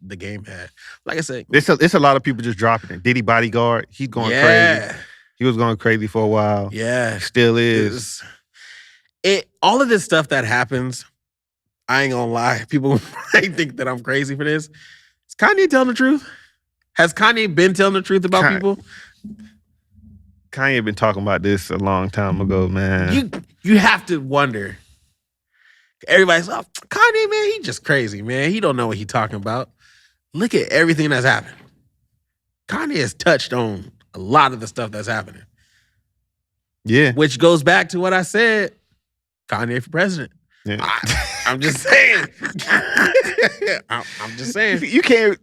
the game had. Like I said, it's a lot of people just dropping it. Diddy Bodyguard, he's going crazy. He was going crazy for a while. Yeah. He still is. All of this stuff that happens, I ain't gonna lie, people might think that I'm crazy for this. Is Kanye telling the truth? Has Kanye been telling the truth about people? Kanye been talking about this a long time ago, man. You have to wonder. Everybody's like, oh, Kanye, man, he just crazy, man. He don't know what he talking about. Look at everything that's happened. Kanye has touched on a lot of the stuff that's happening. Yeah. Which goes back to what I said, Kanye for president. Yeah. I'm just saying. I'm just saying. You can't,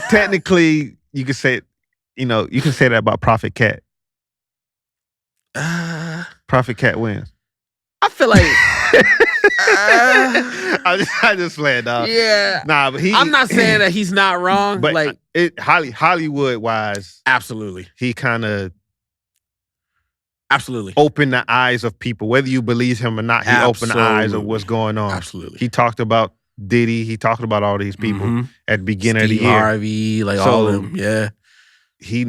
technically, you can say, you can say that about Prophet Cat. Prophet Cat wins. I feel like I just playing, dog. Yeah. Nah, but I'm not saying that he's not wrong. But like Hollywood wise, absolutely. He kind of absolutely opened the eyes of people. Whether you believe him or not, he opened the eyes of what's going on. Absolutely. He talked about Diddy. He talked about all these people at the beginning of the year. Harvey, like all of them. Yeah. He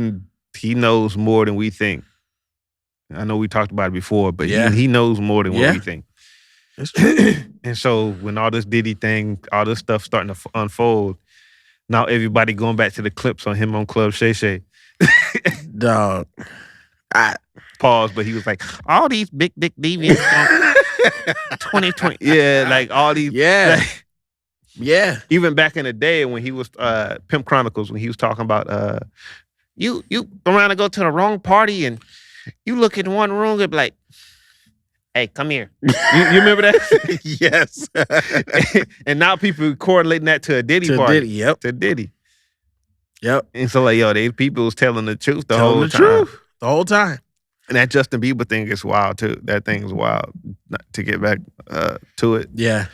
knows more than we think. I know we talked about it before, but he knows more than what we think. That's true. And so when all this Diddy thing, all this stuff starting to unfold, now everybody going back to the clips on him on Club Shay Shay. Dog. Pause, but he was like, all these big dick deviants 2020. Yeah, like all these. Yeah. Like, yeah. Even back in the day when he was Pimp Chronicles, when he was talking about you around to go to the wrong party and you look in one room and be like, hey, come here. You remember that? Yes. And now people correlating that to a Diddy party. Diddy, yep. To Diddy. Yep. And so like, yo, they people was telling the truth the whole time. The whole time. And that Justin Bieber thing is wild too. That thing is wild. To get back to it. Yeah.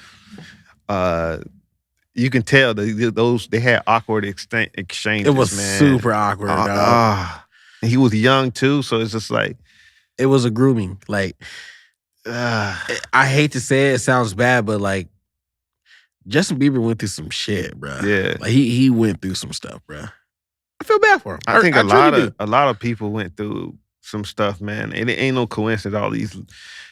You can tell they had awkward exchanges. It was super awkward, dog. And he was young too, so it's just like it was a grooming. Like I hate to say it sounds bad, but like Justin Bieber went through some shit, bro. Yeah, like he went through some stuff, bro. I feel bad for him. I think a lot of people went through some stuff, man. It ain't no coincidence all these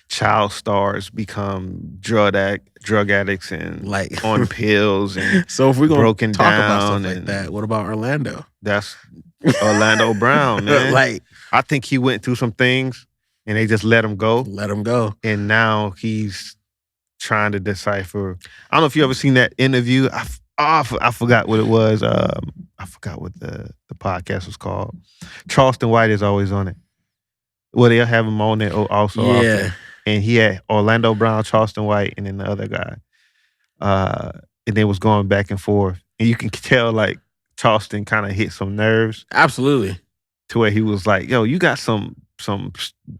child stars become drug addicts and like on pills and so if we're gonna broken talk down about stuff like that, what about Orlando? That's Orlando Brown, man. Like I think he went through some things and they just let him go. And now he's trying to decipher. I don't know if you ever seen that interview. I forgot what it was. I forgot what the podcast was called. Charleston White is always on it. Well, they'll have him on there also. Yeah. Often. And he had Orlando Brown, Charleston White, and then the other guy. And they was going back and forth. And you can tell, like, Charleston kind of hit some nerves. Absolutely. To where he was like, yo, you got some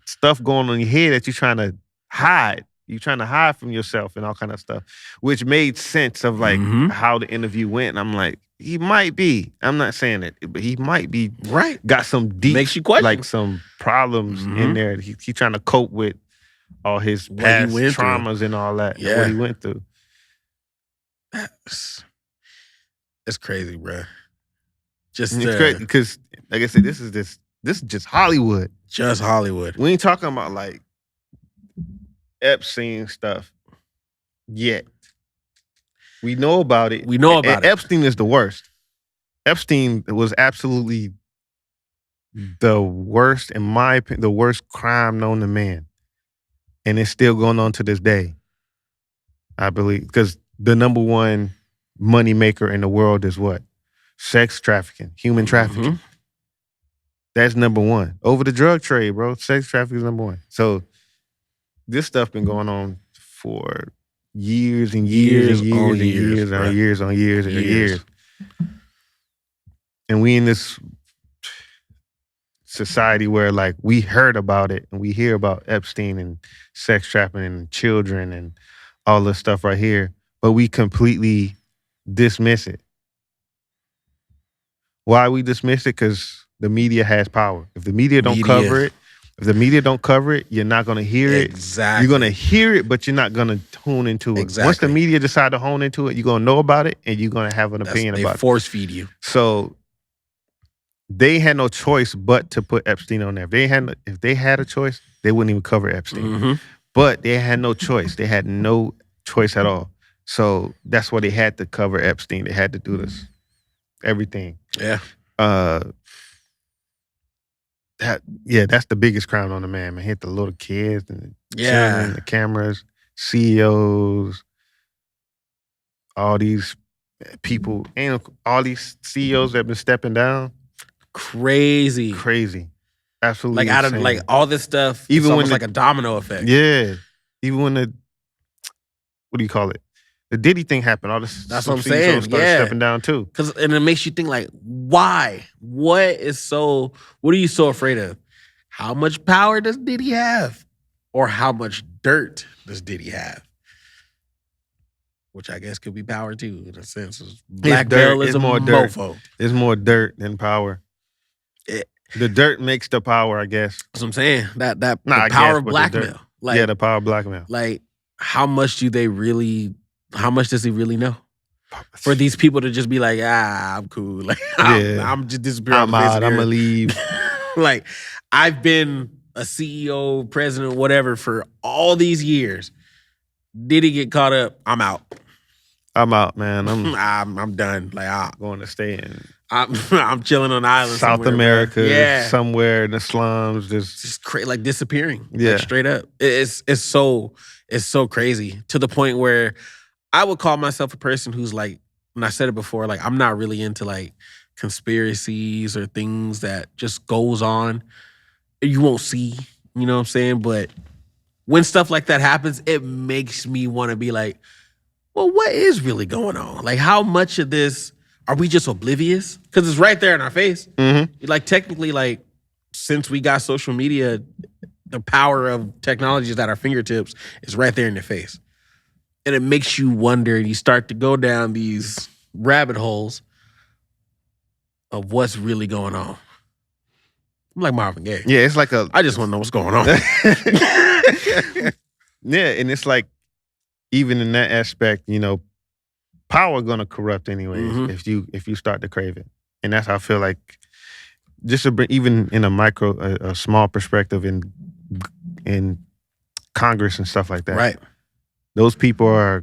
stuff going on in your head that you're trying to hide. You're trying to hide from yourself and all kind of stuff. Which made sense of, like, how the interview went. And I'm like, he might be. I'm not saying it, but he might be. Right. Got some deep, makes you question. like some problems in there. He trying to cope with all his past traumas and all that. Yeah. What he went through. It's crazy, bro. It's crazy because, like I said, this is just Hollywood. Just Hollywood. We ain't talking about like Epstein stuff yet. We know about it. And Epstein is the worst. Epstein was absolutely the worst, in my opinion, the worst crime known to man. And it's still going on to this day, I believe. Because the number one money maker in the world is what? Sex trafficking, human trafficking. That's number one. Over the drug trade, bro. Sex trafficking is number one. So this stuff been going on for years and years and years. And we in this society where like we heard about it and we hear about Epstein and sex trafficking and children and all this stuff right here, but we completely dismiss it. Why we dismiss it? Because the media has power. If the media don't cover it, you're not going to hear it. Exactly. You're going to hear it, but you're not going to tune into it. Exactly. Once the media decide to hone into it, you're going to know about it and you're going to have an opinion about it. They force feed you. So they had no choice but to put Epstein on there. If they had a choice, they wouldn't even cover Epstein. But they had no choice. They had no choice at all. So that's why they had to cover Epstein. They had to do this. Everything. Yeah. That's the biggest crime on the man. Hit the little kids and children, the cameras, CEOs, all these people, and all these CEOs that have been stepping down. Crazy. Absolutely. Like out of like all this stuff, even it's almost like a domino effect. Yeah. Even when what do you call it? The Diddy thing happened. All this. That's what I'm saying. Started stepping down too. And it makes you think like, why? What are you so afraid of? How much power does Diddy have? Or how much dirt does Diddy have? Which I guess could be power too, in a sense. Black Bell is a mofo. There's more dirt than power. The dirt makes the power, I guess. That's what I'm saying. The power of blackmail. Like, the power of blackmail. Like, how much does he really know? For these people to just be like, I'm cool. Like, I'm just disappearing. I'm out. I'm going to leave. Like, I've been a CEO, president, whatever, for all these years. Did he get caught up? I'm out. I'm out, man. I'm done. Like, I'm going to stay in. I'm chilling on the island South America, somewhere in the slums, just like disappearing. Like, straight up. It's so crazy to the point where I would call myself a person who's like, and I said it before, like I'm not really into like conspiracies or things that just goes on. You won't see, you know what I'm saying? But when stuff like that happens, it makes me want to be like, well, what is really going on? Like, how much of this are we just oblivious? Because it's right there in our face. Mm-hmm. Like technically, like since we got social media, the power of technology is at our fingertips is right there in your face. And it makes you wonder, and you start to go down these rabbit holes of what's really going on. I'm like Marvin Gaye. Yeah, it's like I just want to know what's going on. Yeah, and it's like, even in that aspect, you know, power gonna corrupt anyways if you start to crave it. And that's how I feel like, just to bring, even in a small perspective in Congress and stuff like that. Right. Those people are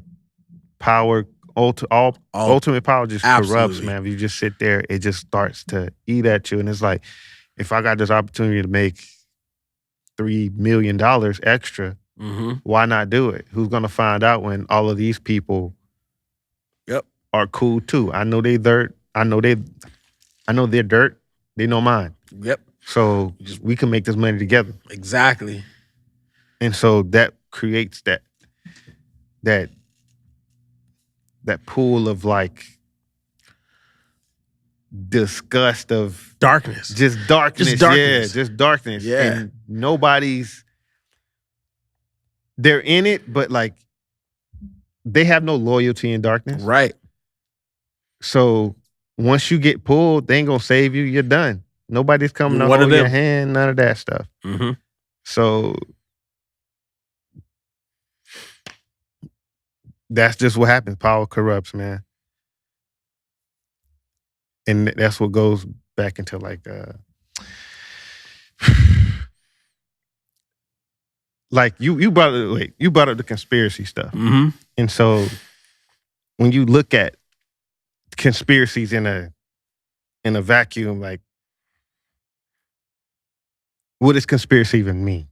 power. Ultimate power just corrupts, man. If you just sit there, it just starts to eat at you. And it's like, if I got this opportunity to make $3 million extra, why not do it? Who's gonna find out when all of these people are cool too? I know they dirt. I know their dirt. They know mine. Yep. So we can make this money together. Exactly. And so that creates that pool of like disgust, of darkness. Just darkness. Yeah, just darkness. Yeah. And they're in it, but like they have no loyalty in darkness. Right. So once you get pulled, they ain't gonna save you. You're done. Nobody's coming to hold your hand, none of that stuff. So that's just what happens. Power corrupts, man. And that's what goes back into like like you brought up the conspiracy stuff. And so when you look at conspiracies in a vacuum, like, what does conspiracy even mean?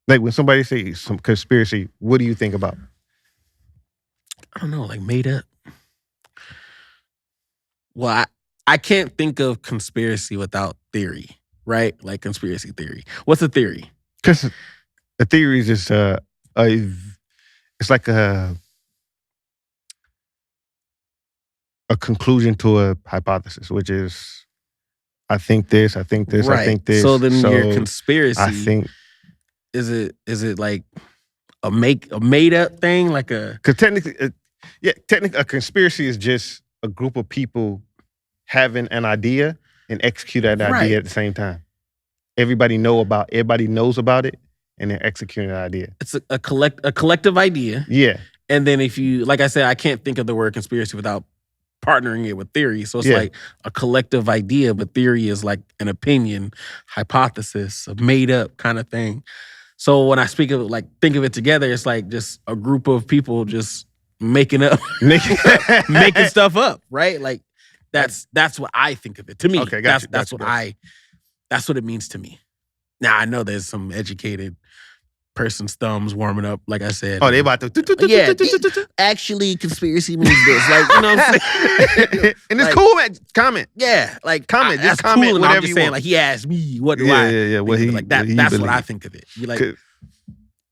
Like when somebody says some conspiracy, what do you think about? I don't know, like made up. Well, I can't think of conspiracy without theory, right? Like conspiracy theory. What's a theory? Because a theory is just it's like a conclusion to a hypothesis, which is, I think this, I think this, right. I think this. So then your conspiracy, I think, is it like a made up thing, like a? Because technically, a conspiracy is just a group of people having an idea and execute that idea at the same time. Everybody knows about it, and they're executing that idea. It's a collective idea. Yeah. And then if you, like I said, I can't think of the word conspiracy without partnering it with theory. So it's like a collective idea, but theory is like an opinion, hypothesis, a made up kind of thing. So when I speak of it, like think of it together, it's like just a group of people just making stuff up, right? Like that's what I think of it. To me, that's what it means to me. Now I know there's some educated person's thumbs warming up, like I said. Oh, they about to. Actually, conspiracy means this. Like, you know what I'm saying? And it's cool, man. Comment. Yeah, like comment. That's just comment cool, whatever I'm just you saying, want. like he asked me, what do I? Yeah. Like that's what I think of it. You like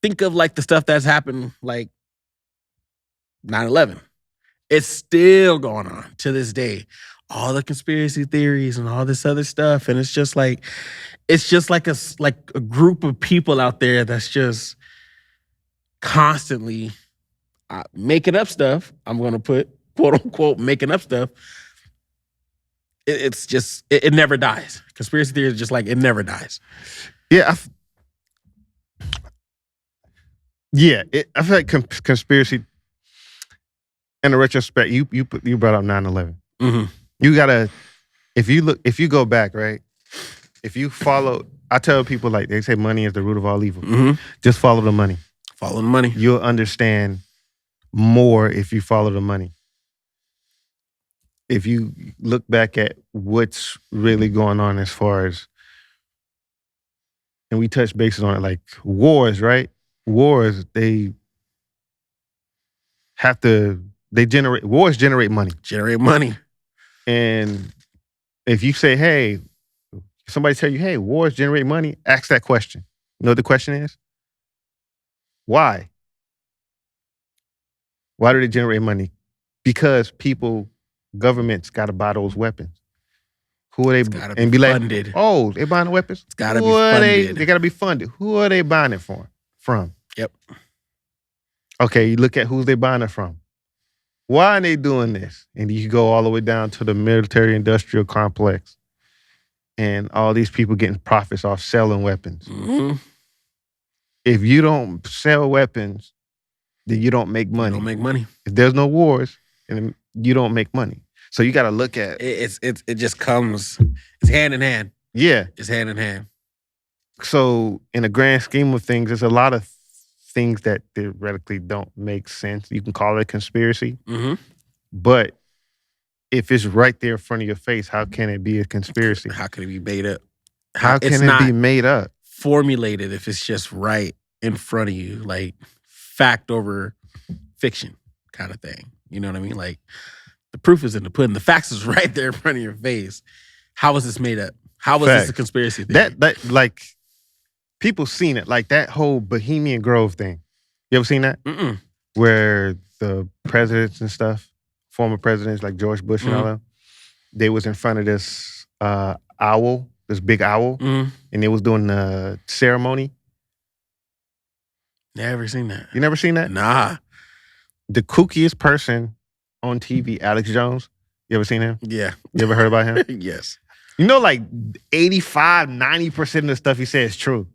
think of like the stuff that's happened, like 9/11. It's still going on to this day. All the conspiracy theories and all this other stuff, and it's just like a group of people out there that's just constantly making up stuff. I'm going to put quote unquote making up stuff. It's just it never dies. Conspiracy theory is just like it never dies. Yeah, I feel like conspiracy. In a retrospect, you brought up 9/11. You gotta, if you go back, right? If you follow, I tell people, like they say, money is the root of all evil. Just follow the money. Follow the money. You'll understand more if you follow the money. If you look back at what's really going on as far as, and we touch bases on it, like wars, right? Wars, wars generate money. Generate money. And if you say, hey, somebody tell you, hey, wars generate money, ask that question. You know what the question is? Why? Why do they generate money? Because governments got to buy those weapons. Who are they? And be funded. Like, oh, they buying the weapons? It's got to be funded. They got to be funded. Who are they buying it from? Yep. Okay, you look at who they buying it from. Why are they doing this? And you go all the way down to the military-industrial complex and all these people getting profits off selling weapons. Mm-hmm. If you don't sell weapons, then you don't make money. You don't make money. If there's no wars, and you don't make money. So you got to look at it. Just comes. It's hand in hand. Yeah, it's hand in hand. So in the grand scheme of things, there's a lot of things that theoretically don't make sense. You can call it a conspiracy, but if it's right there in front of your face, how can it be a conspiracy? How can it be made up? How can it be made up? Formulated if it's just right in front of you, like fact over fiction kind of thing. You know what I mean? Like the proof is in the pudding. The facts is right there in front of your face. How is this made up? How was this a conspiracy theory? That like people seen it, like that whole Bohemian Grove thing. You ever seen that? Mm-mm. Where the presidents and stuff, former presidents like George Bush and all them, they was in front of this owl, this big owl, and they was doing the ceremony. Never seen that. You never seen that? Nah. The kookiest person on TV, Alex Jones. You ever seen him? Yeah. You ever heard about him? Yes. You know, like 85, 90% of the stuff he says is true.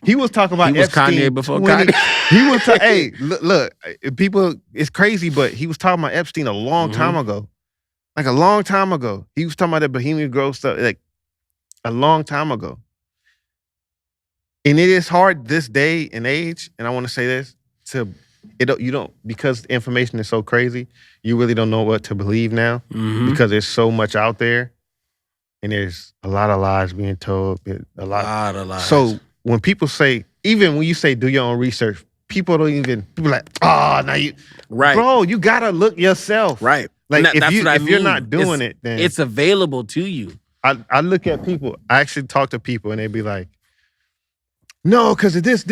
He was talking about he was Epstein Kanye before Kanye. He was hey, look, people, it's crazy, but he was talking about Epstein a long time ago. Like a long time ago. He was talking about the Bohemian Grove stuff like a long time ago. And it is hard this day and age, and I want to say this, because information is so crazy, you really don't know what to believe now because there's so much out there and there's a lot of lies being told. A lot of lies. So when people say, even when you say do your own research, people like, oh, now you, right, bro, you gotta look yourself. Right. Like if you're not doing it, then it's available to you. I look at people, I actually talk to people and they be like, no, because of this.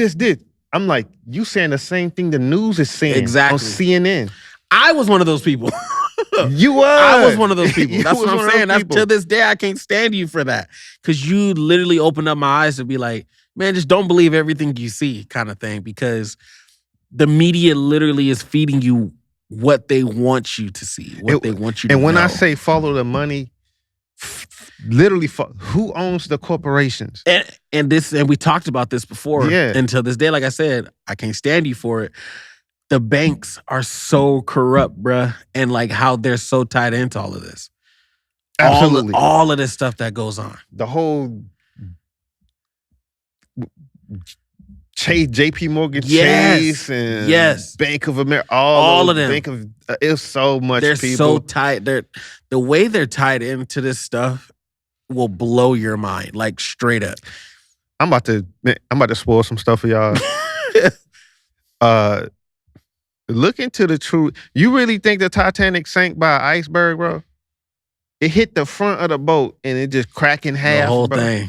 I'm like, you saying the same thing the news is saying on CNN. I was one of those people. You were. I was one of those people. That's what I'm saying. To this day, I can't stand you for that. Because you literally opened up my eyes to be like, man, just don't believe everything you see kind of thing. Because the media literally is feeding you what they want you to see, what they want you to know. And when I say follow the money, literally, who owns the corporations? And we talked about this before. Yeah. Until this day, like I said, I can't stand you for it. The banks are so corrupt, bruh, and like how they're so tied into all of this. Absolutely, all of this stuff that goes on. The whole J.P. Morgan Chase and Bank of America, all of them. It's so much. They're people. So tied. The way they're tied into this stuff will blow your mind, like straight up. I'm about to spoil some stuff for y'all. Look into the truth. You really think the Titanic sank by an iceberg, bro? It hit the front of the boat and it just cracked in half. The whole thing.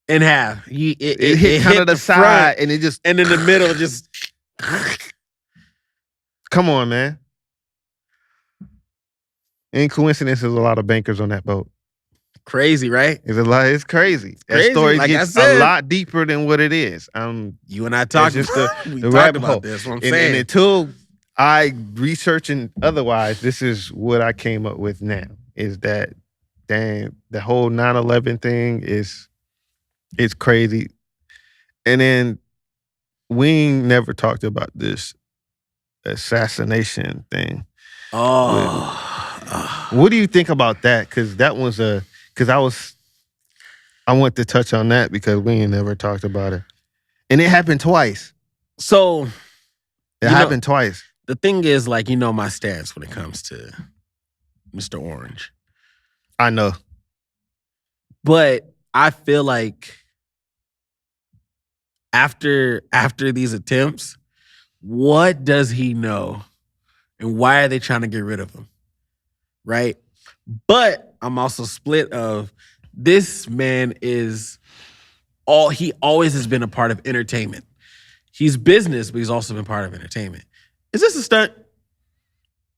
In half. It hit kind of the side and it just... And in the middle, just... Come on, man. Ain't coincidence there's a lot of bankers on that boat. Crazy, right? It's crazy. That story like gets a lot deeper than what it is. You and I talked just the talked about this. What I'm saying. And until I research and otherwise, this is what I came up with now. Is that the whole 9/11 thing is crazy. And then we never talked about this assassination thing. What do you think about that? Because that was I want to touch on that because we ain't never talked about it. And it happened twice. So it happened twice. The thing is, like, my stance when it comes to Mr. Orange. I know. But I feel like after these attempts, what does he know? And why are they trying to get rid of him? Right? But I'm also split of this man he always has been a part of entertainment. He's business, but he's also been part of entertainment. Is this a stunt?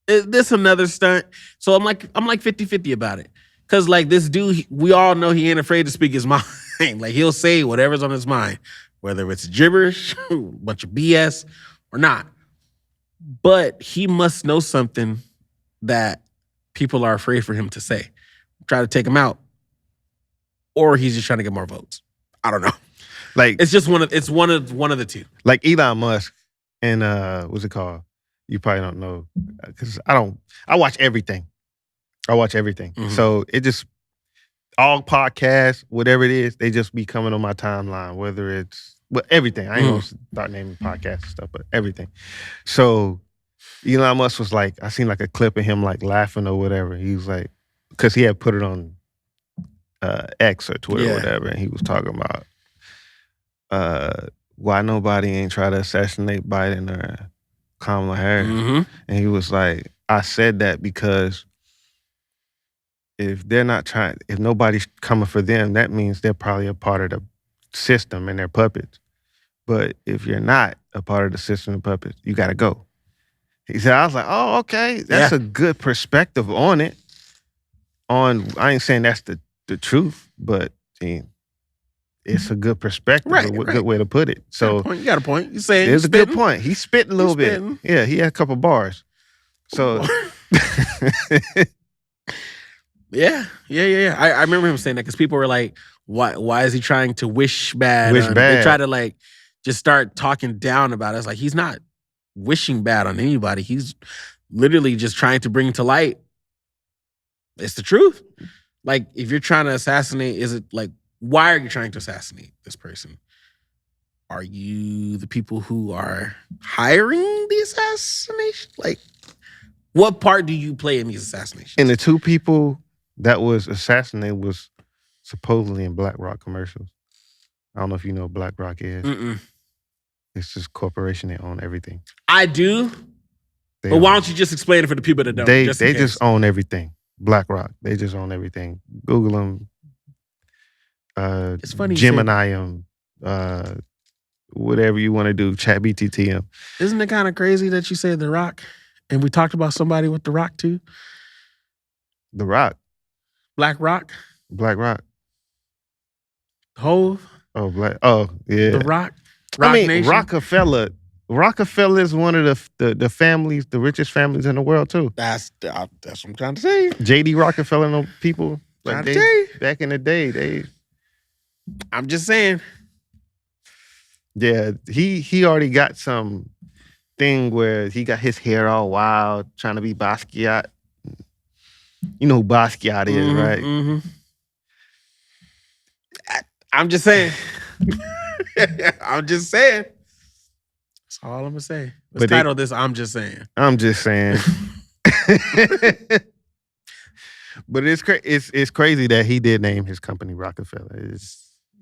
Is this another stunt? So I'm like 50-50 about it. Cause like this dude, we all know he ain't afraid to speak his mind. Like he'll say whatever's on his mind, whether it's gibberish, a bunch of BS, or not. But he must know something that people are afraid for him to say. Try to take him out. Or he's just trying to get more votes. I don't know. Like it's just one of the two. Like Elon Musk and what's it called? You probably don't know because I watch everything. Mm-hmm. So it just all podcasts, whatever it is, they just be coming on my timeline. Whether it's everything. I ain't gonna start naming podcasts and stuff, but everything. So Elon Musk was like, I seen like a clip of him like laughing or whatever. He was like, because he had put it on X or Twitter or whatever, and he was talking about why nobody ain't try to assassinate Biden or Kamala Harris. Mm-hmm. And he was like, I said that because if nobody's coming for them, that means they're probably a part of the system and they're puppets. But if you're not a part of the system and puppets, you gotta go. He said, I was like, oh, okay. That's a good perspective on it. I ain't saying that's the truth, but it's a good perspective, a good way to put it. So you got a point. You saying it's a good point. He spit a little bit. Yeah, he had a couple bars. So yeah. I remember him saying that because people were like, why is he trying to wish bad? They try to like just start talking down about it. It's like he's not wishing bad on anybody. He's literally just trying to bring to light. It's the truth. Like if you're trying to assassinate, is it like, why are you trying to assassinate this person? Are you the people who are hiring the assassination? Like, what part do you play in these assassinations? And the two people that was assassinated was supposedly in BlackRock commercials. I don't know if you know what BlackRock is. Mm-mm. It's this corporation that own everything. I do. But why don't you just explain it for the people that don't? They just own everything. BlackRock. They just own everything. Google them. It's funny. Gemini them. Whatever you want to do. ChatGPT them. Isn't it kind of crazy that you say The Rock? And we talked about somebody with The Rock too? The Rock. BlackRock. Hove. Oh, yeah. The Rock. Nation. Rockefeller is one of the families, the richest families in the world too. That's what I'm trying to say. J.D. Rockefeller and those people, like back in the day, I'm just saying. Yeah, he already got some thing where he got his hair all wild, trying to be Basquiat. You know who Basquiat is, right? Mm-hmm. I'm just saying. I'm just saying. That's all I'm gonna say. Let's title this "I'm Just Saying." I'm just saying. But it's crazy that he did name his company Rockefeller.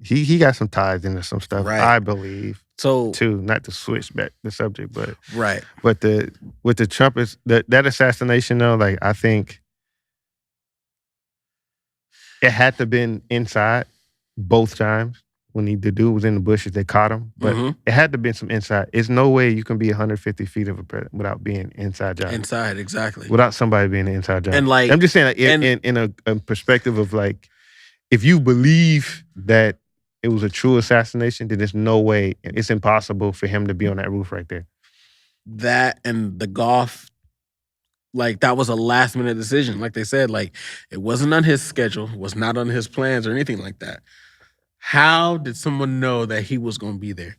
He got some ties into some stuff, right. I believe. So too, not to switch back the subject, but right. But with the Trump that assassination though, like I think it had to have been inside both times. When the dude was in the bushes, they caught him. But it had to have been some inside. There's no way you can be 150 feet of a president without being inside job. Inside, exactly. Without somebody being an inside job. And like, I'm just saying, like, in a perspective of like, if you believe that it was a true assassination, then there's no way, it's impossible for him to be on that roof right there. That and the golf, like that was a last minute decision. Like they said, like it wasn't on his schedule, was not on his plans or anything like that. How did someone know that he was going to be there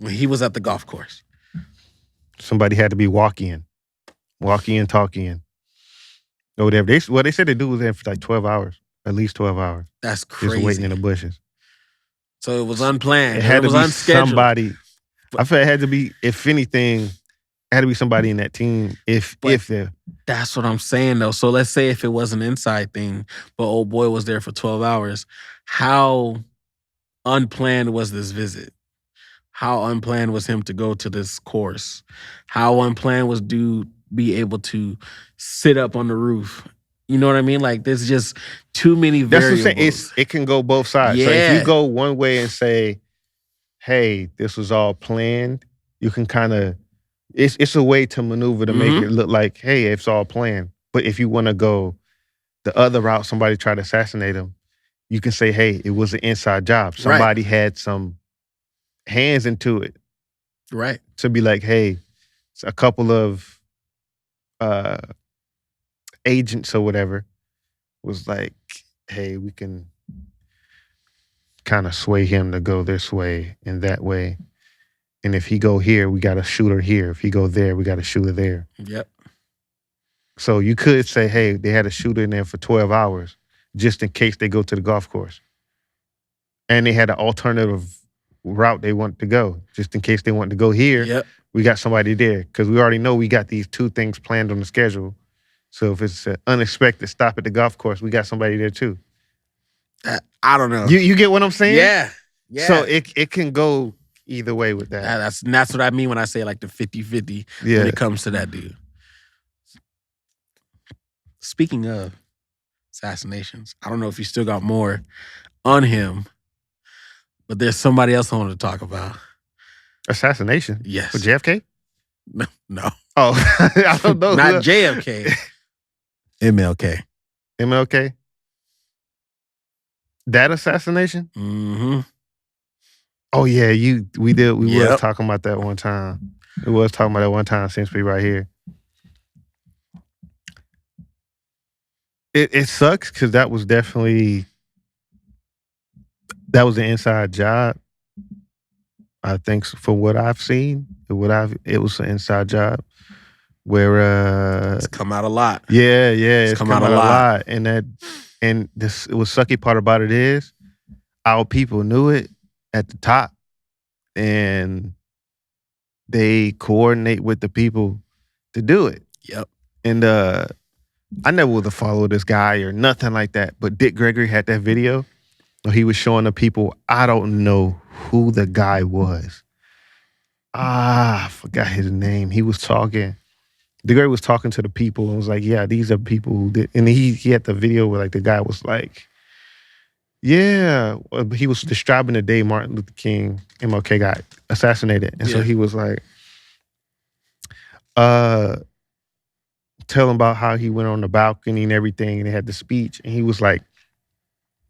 when he was at the golf course? Somebody had to be walking, talking, or whatever. They said the dude was there for like 12 hours, at least 12 hours. That's crazy. Just waiting in the bushes. So it was unplanned. It had to be unscheduled. Somebody. I feel it had to be, if anything, it had to be somebody in that team. If they're. That's what I'm saying, though. So let's say if it was an inside thing, but old boy was there for 12 hours, how unplanned was this visit? How unplanned was him to go to this course? How unplanned was dude be able to sit up on the roof? You know what I mean? Like, there's just too many variables. That's what I'm saying. It can go both sides. Yeah. So if you go one way and say, hey, this was all planned, you can kind of, it's a way to maneuver to make it look like, hey, it's all planned. But if you want to go the other route, somebody tried to assassinate him, you can say, hey, it was an inside job. Somebody had some hands into it. Right. To be like, hey, a couple of agents or whatever was like, hey, we can kind of sway him to go this way and that way. And if he go here, we got a shooter here. If he go there, we got a shooter there. Yep. So you could say, hey, they had a shooter in there for 12 hours just in case they go to the golf course. And they had an alternative route they wanted to go. Just in case they wanted to go here, we got somebody there. Because we already know we got these two things planned on the schedule. So if it's an unexpected stop at the golf course, we got somebody there too. I don't know. You get what I'm saying? Yeah. So it can go either way with that. That's what I mean when I say like the 50-50 when it comes to that dude. Speaking of assassinations, I don't know if you still got more on him, but there's somebody else I want to talk about. Assassination? Yes. For JFK? No. Oh, I don't know. Not JFK. MLK. MLK? That assassination? Mm-hmm. Oh yeah, we was talking about that one time. We was talking about that one time since we right here. It sucks because that was definitely an inside job. I think for what I've seen, it was an inside job where it's come out a lot. Yeah, it's come out a lot. And it was sucky part about it is our people knew it at the top and they coordinate with the people to do it. Yep. And I never would have followed this guy or nothing like that. But Dick Gregory had that video where he was showing the people, I don't know who the guy was. I forgot his name. He was talking. Dick Gregory was talking to the people and was like, yeah, these are people who did. And he had the video where like the guy was like, yeah. He was describing the day Martin Luther King, MLK got assassinated. And so he was like, tell him about how he went on the balcony and everything, and they had the speech, and he was like,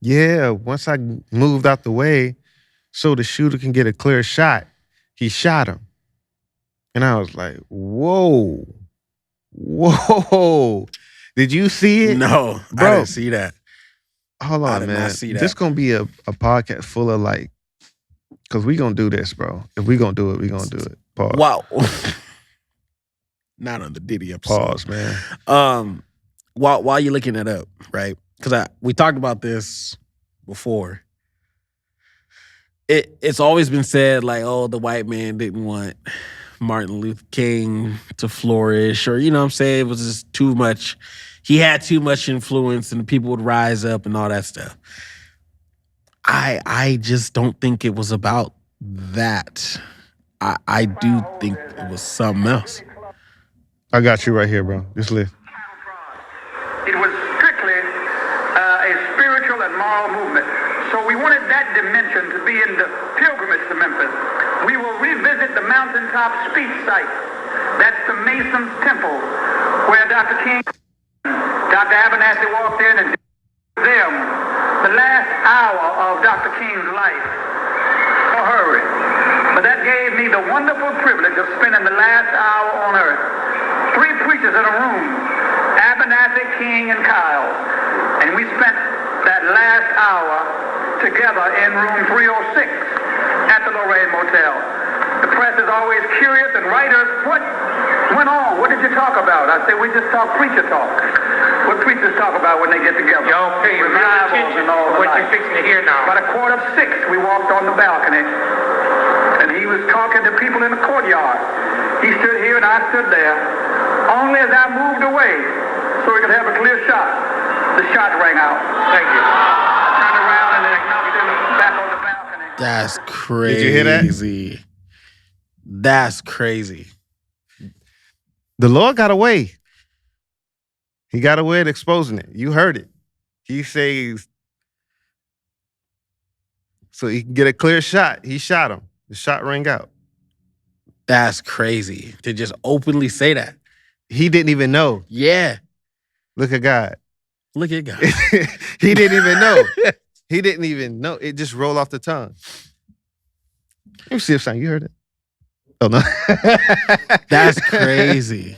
yeah, once I moved out the way so the shooter can get a clear shot, he shot him. And I was like, whoa. Did you see it? No, bro, I didn't see that. Hold on, man. I did not see that. This gonna be a podcast full of like, because we gonna do this, bro. If we gonna do it, we gonna do it. Pause. Wow. Not on the Diddy episode. Pause, man. While you're looking it up, right? Because we talked about this before. It's always been said like, oh, the white man didn't want Martin Luther King to flourish, or you know what I'm saying? It was just too much. He had too much influence, and the people would rise up and all that stuff. I just don't think it was about that. I do think it was something else. I got you right here, bro. Just listen. It was strictly a spiritual and moral movement. So we wanted that dimension to be in the pilgrimage to Memphis. We will revisit the mountaintop speech site. That's the Mason's Temple, where Dr. King, Dr. Abernathy walked in and did them the last hour of Dr. King's life. So hurry. But that gave me the wonderful privilege of spending the last hour on earth. 3 preachers in a room, Abernathy, King, and Kyle. And we spent that last hour together in room 306 at the Lorraine Motel. The press is always curious, and writers, what went on? What did you talk about? I said, we just talk preacher talk. What preachers talk about when they get together? Y'all pay real attention to what you're fixing to hear now. About 5:45, we walked on the balcony, and he was talking to people in the courtyard. He stood here, and I stood there. Only as I moved away, so we could have a clear shot, the shot rang out. Thank you. Turned around and they knocked him back on the balcony. That's crazy. Did you hear that? That's crazy. The Lord got away. He got away at exposing it. You heard it. He says, so he can get a clear shot. He shot him. The shot rang out. That's crazy to just openly say that. He didn't even know. Yeah. Look at God. Look at God. He didn't even know. He didn't even know. It just rolled off the tongue. Let me see if something. You heard it? Oh, no. That's crazy.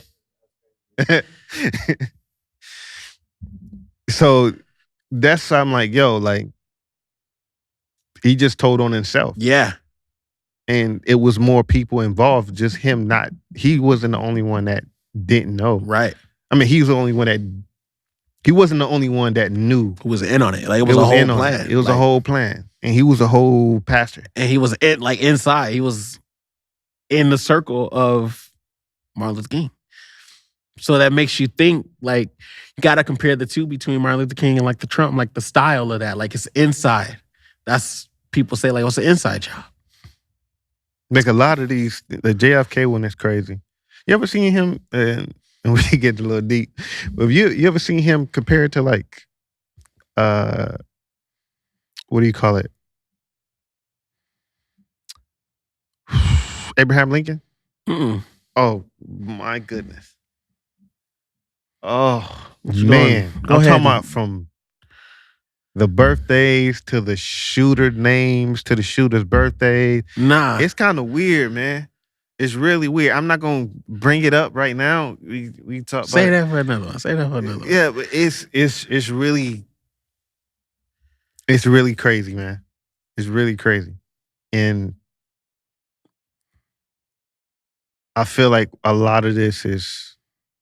So that's, I'm like, yo, like, he just told on himself. Yeah. And it was more people involved, just him not, he wasn't the only one that didn't know. Right. I mean, he was the only one that, he wasn't the only one that knew. Who was in on it. Like, it was a whole plan. It was a whole plan. And he was a whole pastor. And he was inside. He was in the circle of Martin Luther King. So that makes you think, like, you got to compare the two between Martin Luther King and, like, the Trump, like, the style of that. Like, it's inside. That's, people say, like, what's the inside job? Like, a lot of these, the JFK one is crazy. You ever seen him, and we get a little deep, but you ever seen him compared to, like, what do you call it? Abraham Lincoln? Mm-mm. Oh, my goodness. Oh, man. I'm talking about from the birthdays to the shooter names to the shooter's birthday. Nah. It's kind of weird, man. It's really weird. I'm not going to bring it up right now. We talk about Say that for another one. Yeah, but it's really crazy, man. It's really crazy. And I feel like a lot of this is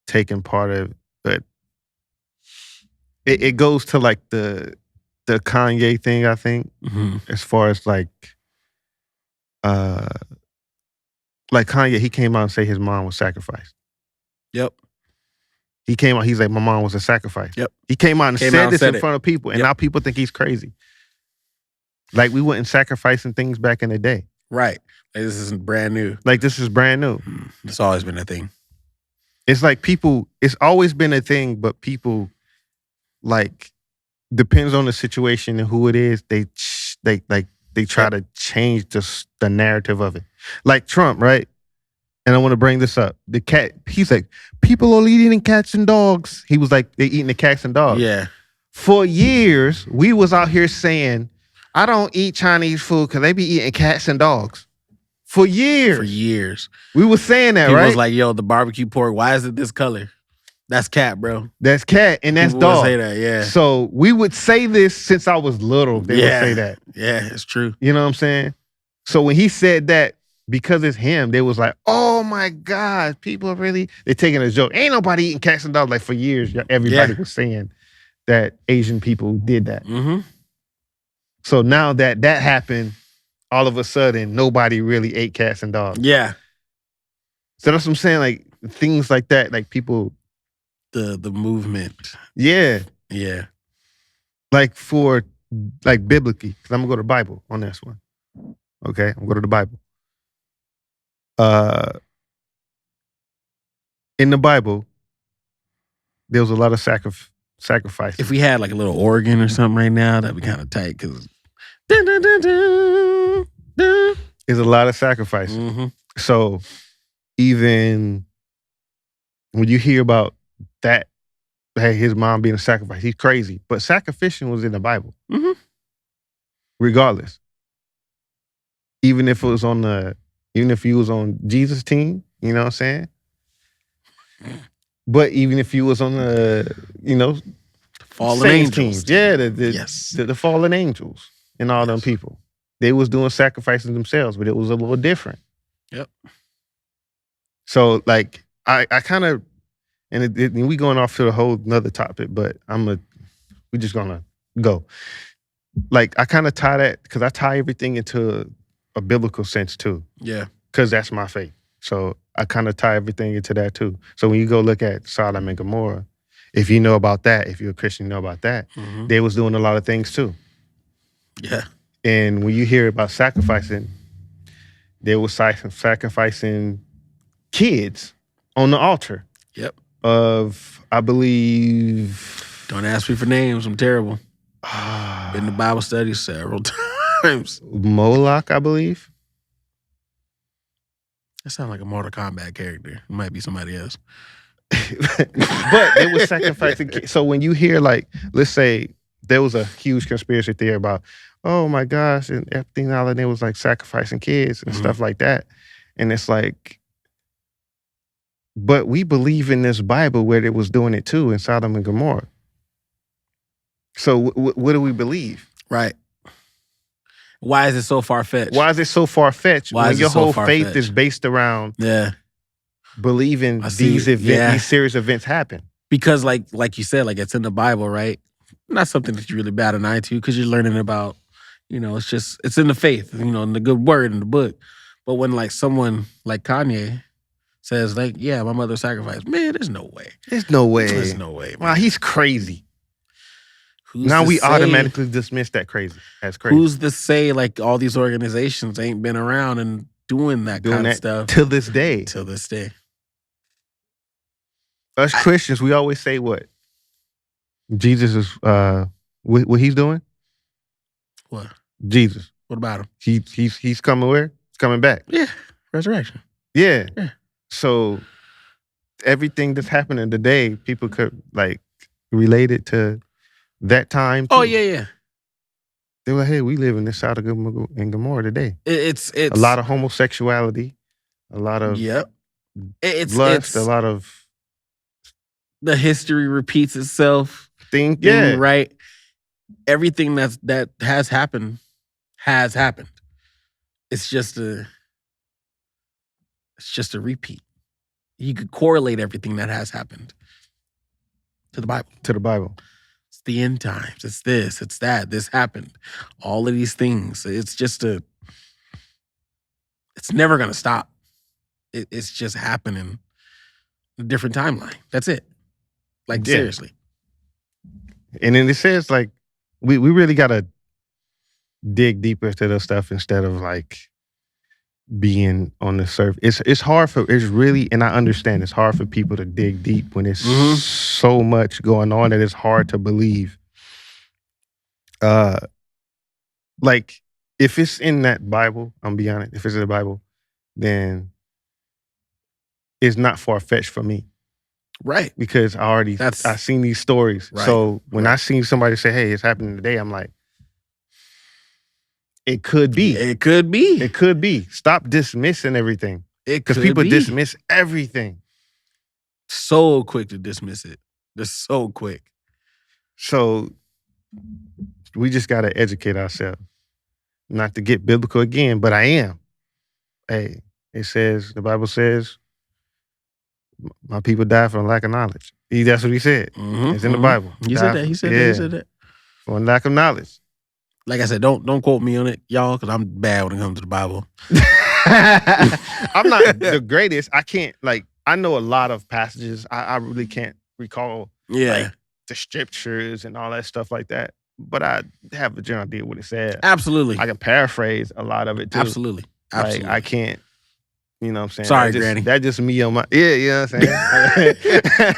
taking part of, but it goes to like the Kanye thing, I think, as far as like Kanye, he came out and say his mom was sacrificed. Yep. He came out, he's like, my mom was a sacrifice. Yep. He came out and said this in front of people, and now people think he's crazy. Like, we weren't sacrificing things back in the day. Right. Like, this isn't brand new. Like, this is brand new. It's always been a thing. It's like people, it's always been a thing, but people, like, depends on the situation and who it is, they try to change the narrative of it. Like Trump, right? And I want to bring this up. The cat, he's like, people are eating cats and dogs. He was like, they eating the cats and dogs. Yeah. For years, we was out here saying, I don't eat Chinese food because they be eating cats and dogs. For years. We was saying that, People right? was like, yo, the barbecue pork, why is it this color? That's cat, bro. That's cat and that's People dog. would say that, yeah. So we would say this since I was little. They would say that. Yeah, it's true. You know what I'm saying? So when he said that, because it's him, they was like, oh my God, people are really, they're taking a joke. Ain't nobody eating cats and dogs. Like for years, everybody was saying that Asian people did that. Mm-hmm. So now that happened, all of a sudden, nobody really ate cats and dogs. Yeah. So that's what I'm saying, like things like that, like people. The movement. Yeah. Yeah. Like biblically, because I'm going to go to the Bible on this one. Okay? I'm going to go to the Bible. In the Bible, there was a lot of sacrifice. If we had like a little organ or something right now, that'd be kind of tight because there's a lot of sacrifice. Mm-hmm. So even when you hear about that, hey, his mom being a sacrifice, he's crazy. But sacrificial was in the Bible. Mm-hmm. Regardless. Even if you was on Jesus' team, you know what I'm saying? But even if you was on the, fallen angels teams, yeah, the fallen angels and all them people, they was doing sacrifices themselves, but it was a little different. Yep. So like I kind of, and we going off to a whole nother topic, but we just gonna go. Like I kind of tie that because I tie everything into a biblical sense too. Yeah. Because that's my faith. So I kind of tie everything into that too. So when you go look at Sodom and Gomorrah, if you know about that, if you're a Christian, you know about that, they was doing a lot of things too. Yeah. And when you hear about sacrificing, they were sacrificing kids on the altar. Yep. Of, I believe... Don't ask me for names. I'm terrible. Been to Bible studies several times. Moloch, I believe. That sounds like a Mortal Kombat character. It might be somebody else. But they were sacrificing kids. So when you hear, like, let's say there was a huge conspiracy theory about, oh my gosh, and everything out there was like sacrificing kids and stuff like that. And it's like, but we believe in this Bible where they was doing it too in Sodom and Gomorrah. So what do we believe? Right. Why is it so far-fetched? Why is it so far-fetched when your whole faith is based around believing these events, these serious events happen? Because like you said, like it's in the Bible, right? Not something that you really bat an eye to because you're learning about, it's in the faith, in the good word in the book. But when like someone like Kanye says like, yeah, my mother sacrificed, man, there's no way. There's no way. There's no way. Man. Wow, he's crazy. Now we automatically dismiss that crazy. That's crazy. Who's to say like all these organizations ain't been around and doing that kind of stuff till this day? Till this day. Us Christians, we always say what? Jesus is what he's doing? What? Jesus. What about him? He's coming where? He's coming back. Yeah. Resurrection. Yeah. So everything that's happening today, people could like relate it to that time too. Oh yeah. They were like, hey, we live in this Sodom and Gomorrah today. It's a lot of homosexuality, a lot of lust, a lot of the history repeats itself. Right. Everything that has happened has happened. It's just a repeat. You could correlate everything that has happened to the Bible. To the Bible. It's the end times. It's this. It's that. This happened. All of these things. It's just it's never going to stop. It's just happening in a different timeline. That's it. Like, seriously. And then it says, like, we really got to dig deeper into this stuff instead of, like, being on the surface. It's hard and I understand it's hard for people to dig deep when there's so much going on that it's hard to believe. Like, if it's in that Bible, I'm gonna be honest, if it's in the Bible, then it's not far-fetched for me. Right. Because I've seen these stories. Right. So when I see somebody say, hey, it's happening today, I'm like, it could be. It could be. It could be. Stop dismissing everything. Because people dismiss everything. So quick to dismiss it. They're so quick. So we just got to educate ourselves. Not to get biblical again, but I am. Hey, the Bible says, my people die for lack of knowledge. That's what he said. It's in the Bible. He said that. For lack of knowledge. Like I said, don't quote me on it, y'all, because I'm bad when it comes to the Bible. I'm not the greatest. I can't, I know a lot of passages. I really can't recall the scriptures and all that stuff like that. But I have a general idea what it said. Absolutely. I can paraphrase a lot of it too. Absolutely. I can't, you know what I'm saying? Sorry, Granny. That's just me on my, you know what I'm saying?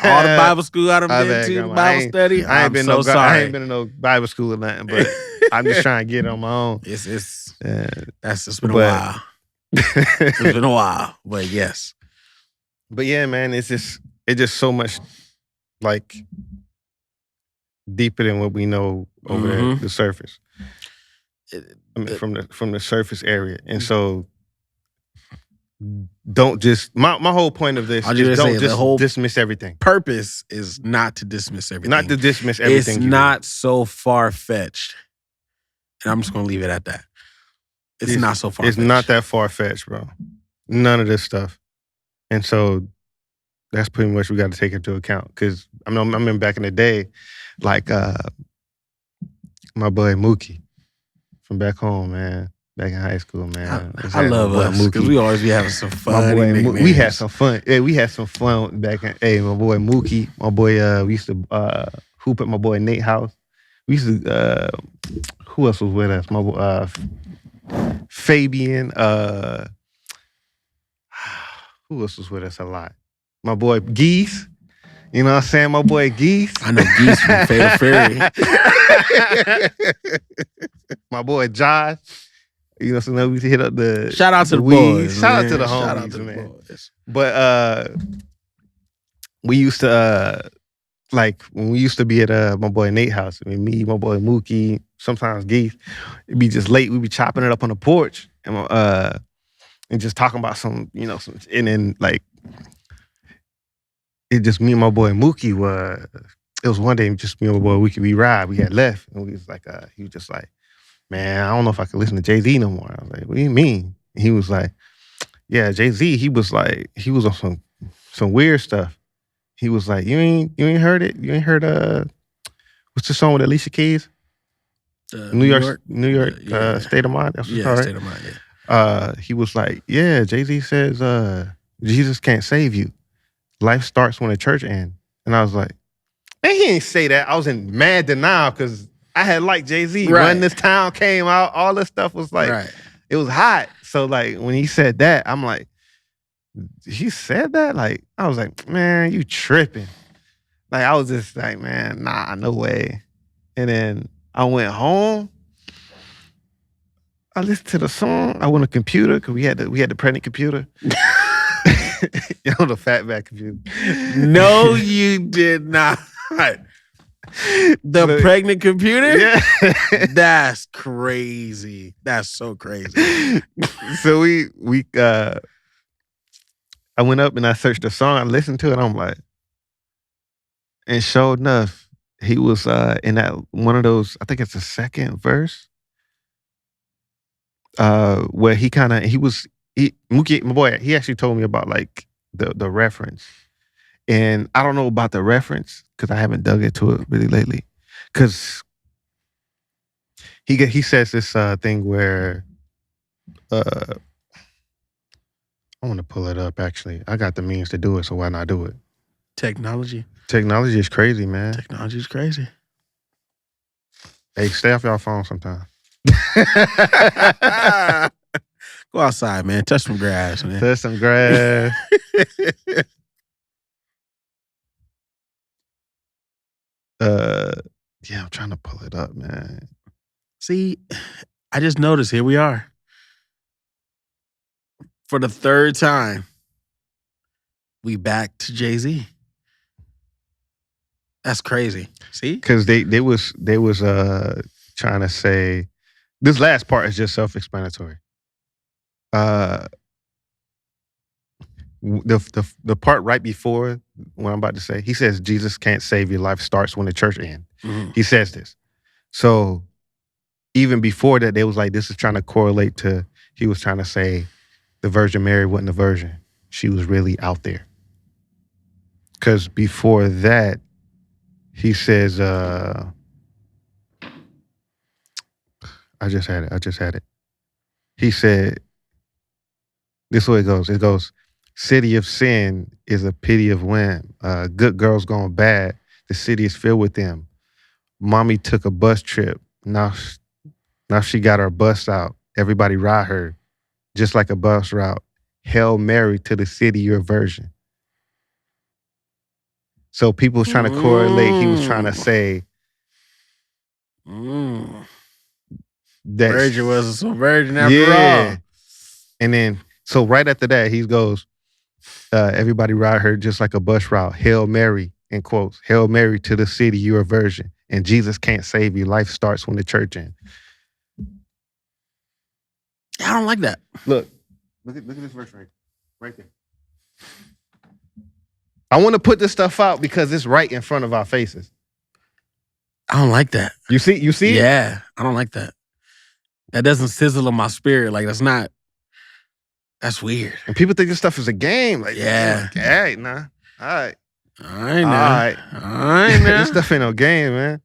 All the Bible school I done been to, Bible study, I ain't been in no Bible school or nothing, but I'm just trying to get it on my own. It's been a while. It's been a while, but yes. But yeah, man, it's just so much deeper than what we know over the surface. I mean, from the surface area, and so don't just. My whole point of this is don't dismiss everything. Purpose is not to dismiss everything. Not to dismiss everything. It's not so far fetched, and I'm just gonna leave it at that. It's not so far. It's not that far fetched, bro. None of this stuff, and so that's pretty much we got to take into account. Because I remember back in the day, my boy Mookie from back home, man. Back in high school, man. I love us because we always be having some fun. We had some fun. Yeah, we had some fun back in. Hey, my boy Mookie, my boy. We used to hoop at my boy Nate's house. We used to. Who else was with us? My boy Fabian. Who else was with us a lot? My boy Geese. You know what I'm saying? My boy Geese. I know Geese from Fatal Fury. My boy Josh. You know, so now we hit up the shout out to the weed. boys. Shout man. out to the homies, shout out to man. The boys. But we used to like when we used to be at my boy Nate's house. I mean, me, my boy Mookie, sometimes Geith. It'd be just late. We'd be chopping it up on the porch and just talking about some, you know, and then like it just me and my boy Mookie it was one day just me and my boy we ride. We had left and we was like he was just like, man, I don't know if I can listen to Jay-Z no more. I was like, what do you mean? And he was like, yeah, Jay-Z, he was on some weird stuff. He was like, you ain't heard it? You ain't heard what's the song with Alicia Keys? New York State of Mind. That's yeah, State of Mind. Yeah. He was like, yeah, Jay-Z says Jesus can't save you. Life starts when the church ends. And I was like, man, he ain't say that. I was in mad denial because I had liked Jay-Z. Right. Run This Town came out. All this stuff was like, It was hot. So like when he said that, I'm like, he said that? Like, I was like, man, you tripping. Like, I was just like, man, nah, no way. And then I went home. I listened to the song. I went on a computer because we had the pregnant computer. You know, the fatback computer. No, you did not. The pregnant computer? Yeah. That's crazy. That's so crazy. So I went up and I searched the song. I listened to it. I'm like, and sure enough, he was in that one of those. I think it's the second verse, where Mookie, my boy, he actually told me about like the reference, and I don't know about the reference because I haven't dug into it really lately. Because he says this thing where. I want to pull it up, actually. I got the means to do it, so why not do it? Technology is crazy, man. Technology is crazy. Hey, stay off y'all phone sometime. Go outside, man. Touch some grass, man. Touch some grass. Yeah, I'm trying to pull it up, man. See, I just noticed, here we are. For the third time, we back to Jay-Z. That's crazy. See? Because they was trying to say this last part is just self-explanatory. The part right before what I'm about to say, he says Jesus can't save you. Life starts when the church ends. Mm-hmm. He says this. So even before that, they was like, this is trying to correlate to, he was trying to say the Virgin Mary wasn't a virgin. She was really out there. Because before that, he says, I just had it. He said, this is the way it goes. It goes, city of sin is a pity of whim. Good girls gone bad. The city is filled with them. Mommy took a bus trip. Now she got her bus out. Everybody ride her. Just like a bus route. Hail Mary to the city, you're a virgin. So people was trying to correlate. He was trying to say that virgin wasn't so virgin after all. And then, so right after that, he goes, everybody ride her just like a bus route. Hail Mary, in quotes. Hail Mary to the city, you're a virgin. And Jesus can't save you. Life starts when the church ends. I don't like that. Look at this verse right there. I want to put this stuff out because it's right in front of our faces. I don't like that. You see it? Yeah, I don't like that. That doesn't sizzle in my spirit. Like, that's weird. And people think this stuff is a game. Like, yeah. All right, nah. All right. All right, now. This stuff ain't no game, man.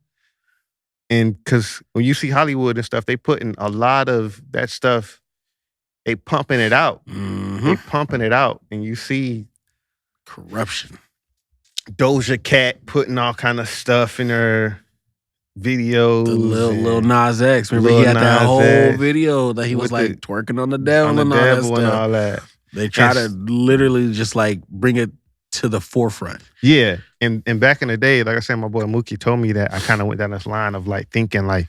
And because when you see Hollywood and stuff, they putting a lot of that stuff, they pumping it out. Mm-hmm. They pumping it out. And you see corruption. Doja Cat putting all kind of stuff in her videos. The Lil Nas X. Remember he had that whole video that he was like twerking on the devil and all that stuff. And all that. They try to literally just like bring it to the forefront. Yeah. And back in the day, like I said, my boy Mookie told me that I kind of went down this line of like thinking like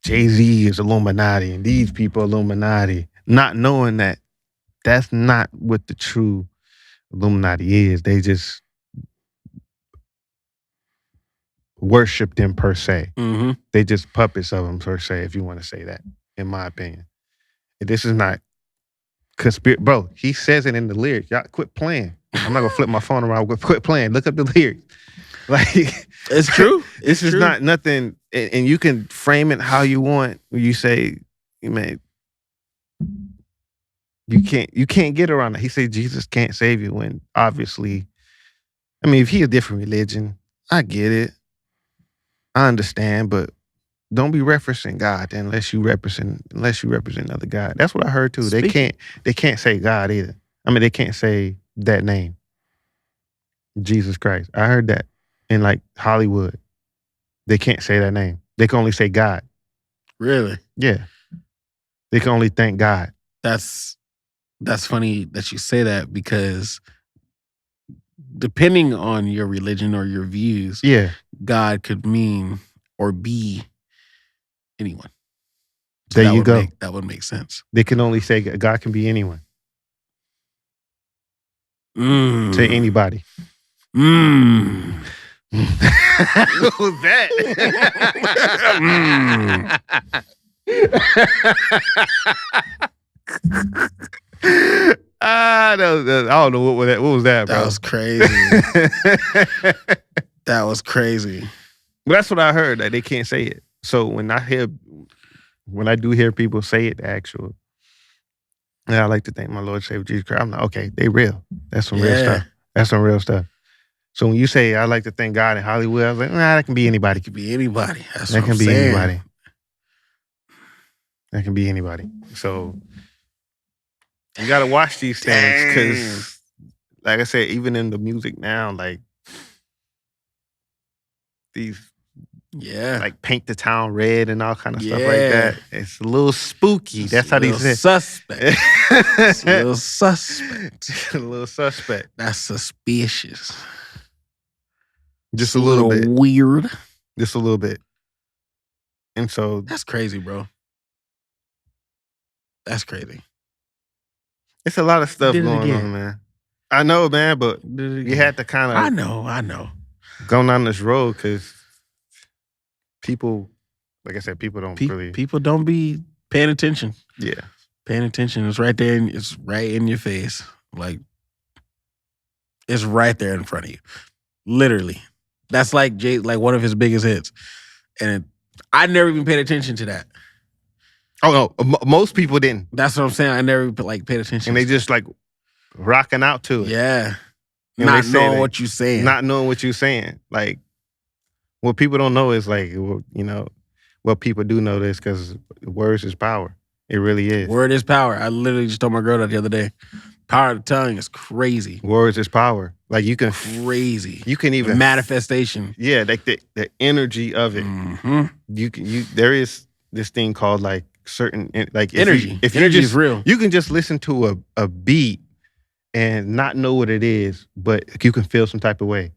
Jay-Z is Illuminati and these people are Illuminati, not knowing that that's not what the true Illuminati is. They just worship them per se. Mm-hmm. They just puppets of them per se, if you want to say that, in my opinion. And this is not conspiracy. Bro, he says it in the lyrics. Y'all quit playing. I'm not going to flip my phone around. Quit playing. Look up the lyrics. Like, it's true. This is not nothing, and you can frame it how you want. You say, man, you can't get around it. He said Jesus can't save you when obviously, I mean, if he a different religion, I get it. I understand, but don't be referencing God unless you represent other God. That's what I heard too. They can't say God either. I mean, they can't say that name. Jesus Christ. I heard that in like Hollywood. They can't say that name. They can only say God. Really? Yeah. They can only thank God. That's funny that you say that, because depending on your religion or your views, yeah, God could mean or be anyone. So there you go. That would make sense. They can only say God can be anyone. To anybody. What was that? I don't know what was that, bro. That was crazy. That was crazy. But that's what I heard, that they can't say it. So when I do hear people say it, actual, I like to thank my Lord Savior Jesus Christ. I'm like, okay, they real. That's some real stuff. That's some real stuff. So when you say I like to thank God in Hollywood, I was like, nah, that can be anybody. It could be anybody. That's that what can I'm be saying. anybody. That can be anybody. So you gotta watch these things, because, like I said, even in the music now, like these, like paint the town red and all kind of stuff like that. It's a little spooky. That's how they say. Suspect. It's a little suspect. A little suspect. That's suspicious. Just a little bit weird. Just a little bit. And so that's crazy, bro. That's crazy. It's a lot of stuff going on, man. I know, man, but you had to kind of. I know. Go down this road, because people, like I said, people don't really. People don't be paying attention. Yeah. Paying attention. It's right there. It's right in your face. Like, it's right there in front of you. Literally. That's like one of his biggest hits. And I never even paid attention to that. Oh, no. Most people didn't. That's what I'm saying. I never paid attention. And they just like rocking out to it. Yeah. Not knowing what you're saying. Not knowing what you're saying. Like, what people don't know is like, you know, what people do know this, because words is power. It really is. Word is power. I literally just told my girl that the other day. Power of the tongue is crazy. Words is power. Like, you can... Crazy. You can even... The manifestation. Yeah, like the energy of it. Mm-hmm. There is this thing called like certain... like energy. If energy is real. You can just listen to a beat and not know what it is, but you can feel some type of way.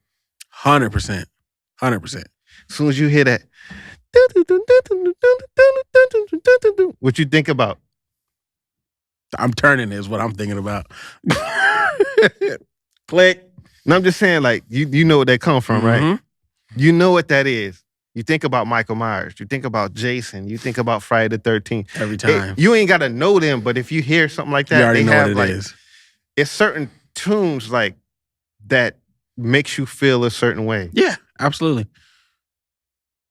100%. 100%. As soon as you hear that... What you think about? I'm turning is what I'm thinking about. Click. And I'm just saying, like, you know what they come from, right? You know what that is. You think about Michael Myers. You think about Jason. You think about Friday the 13th. Every time. You ain't got to know them, but if you hear something like that, you already they know have what it like, is. It's certain tunes like that makes you feel a certain way. Yeah, absolutely.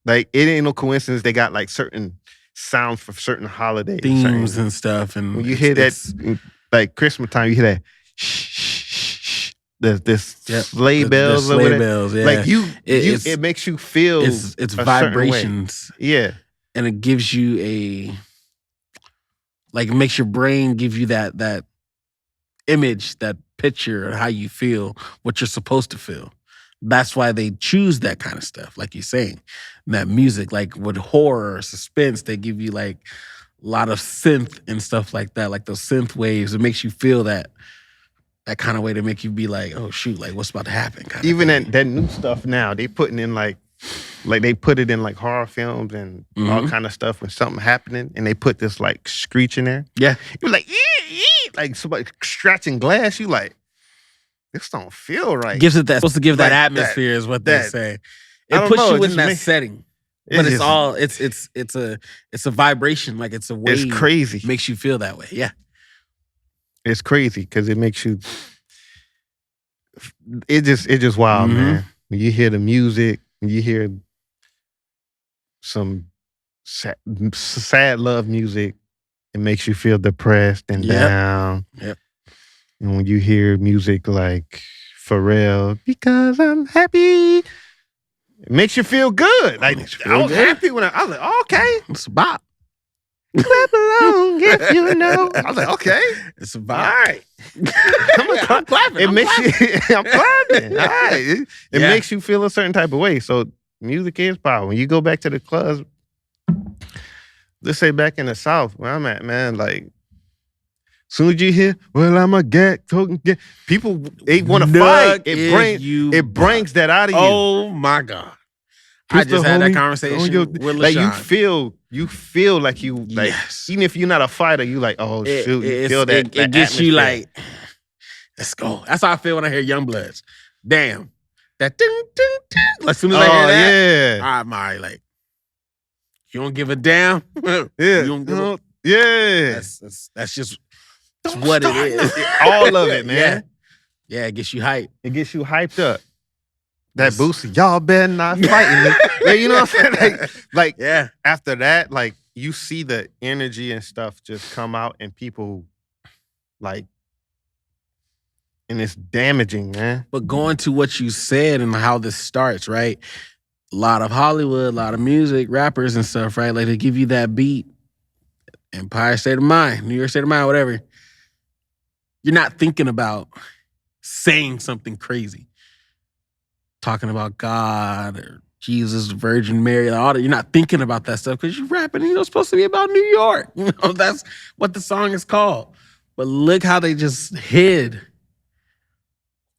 Like, it ain't no coincidence they got like certain sounds for certain holidays. Themes and stuff. And when you hear that, like Christmas time, you hear that shh. There's sleigh bells. The sleigh bells, yeah. Like it makes you feel it's vibrations. Yeah. And it gives you it makes your brain give you that image, that picture of how you feel, what you're supposed to feel. That's why they choose that kind of stuff, like you're saying. That music, like with horror or suspense, they give you like a lot of synth and stuff like that, like those synth waves. It makes you feel that that kind of way to make you be like, oh shoot, like what's about to happen? Even that new stuff now, they putting in like they put it in like horror films and all kind of stuff when something happening, and they put this like screech in there. Yeah, you're like, like somebody scratching glass. You like, this don't feel right. Gives it that supposed to give like that atmosphere is what they say. It puts you in that setting. But it's all it's a vibration, like it's a wave. It's crazy. Makes you feel that way. Yeah. It's crazy because it makes you. It just wild, man. When you hear the music, when you hear some sad love music, it makes you feel depressed and down. Yep. And when you hear music like Pharrell, because I'm happy, it makes you feel good. Like I was happy when I was like, oh, okay, it's a bop. Clap along if you know. I was like, okay, it's a vibe. All right, I'm clapping. It makes you. I'm clapping. All right, it makes you feel a certain type of way. So music is power. When you go back to the clubs, let's say back in the South where I'm at, man, like. Soon as you hear, well, I'm a get, people they want to fight. It brings that out of you. Oh my God! I just had that conversation with LaShawn. Like you feel like you like even if you're not a fighter, you like, oh shoot, you feel that. It gets you like, let's go. That's how I feel when I hear Youngbloods. Damn, that ding ding ding. As soon as I hear that, I'm alright. Like, you don't give a damn. Yeah, you don't give a, that's just. It's what it is. All of it, man. Yeah, it gets you hyped. It gets you hyped up. That boost, y'all better not fighting me. Yeah, you know what I'm saying? Like after that, like you see the energy and stuff just come out and people like, and it's damaging, man. But going to what you said and how this starts, right? A lot of Hollywood, a lot of music, rappers and stuff, right? Like they give you that beat, Empire State of Mind, New York State of Mind, whatever. You're not thinking about saying something crazy. Talking about God or Jesus, Virgin Mary, all that. You're not thinking about that stuff because you're rapping and you're supposed to be about New York. You know, that's what the song is called. But look how they just hid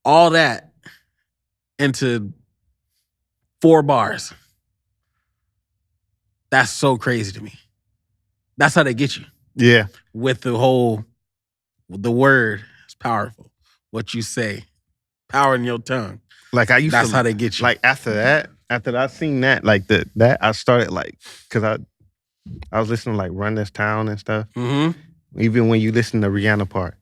all that into 4 bars. That's so crazy to me. That's how they get you. Yeah. With the word is powerful. What you say, power in your tongue. Like I used That's how they get you. Like after I seen that, like that I started like, cause I was listening to like Run This Town and stuff. Mm-hmm. Even when you listen to Rihanna part,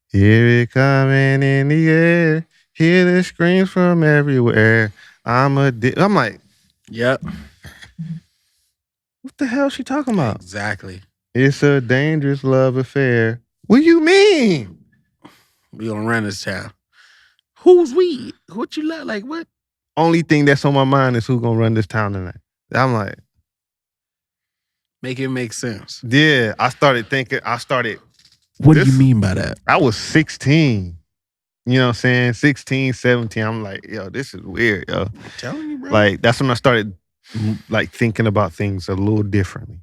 hear it coming in the air, hear the screams from everywhere. I'm like, yep. What the hell is she talking about? Exactly. It's a dangerous love affair. What do you mean? We gonna run this town. Who's we? What you like? What? Only thing that's on my mind is who's gonna run this town tonight. I'm like, make it make sense. Yeah, I started thinking. What do you mean by that? I was 16. You know what I'm saying? 16, 17. I'm like, yo, this is weird, yo. I'm telling you, bro. Like that's when I started like thinking about things a little differently.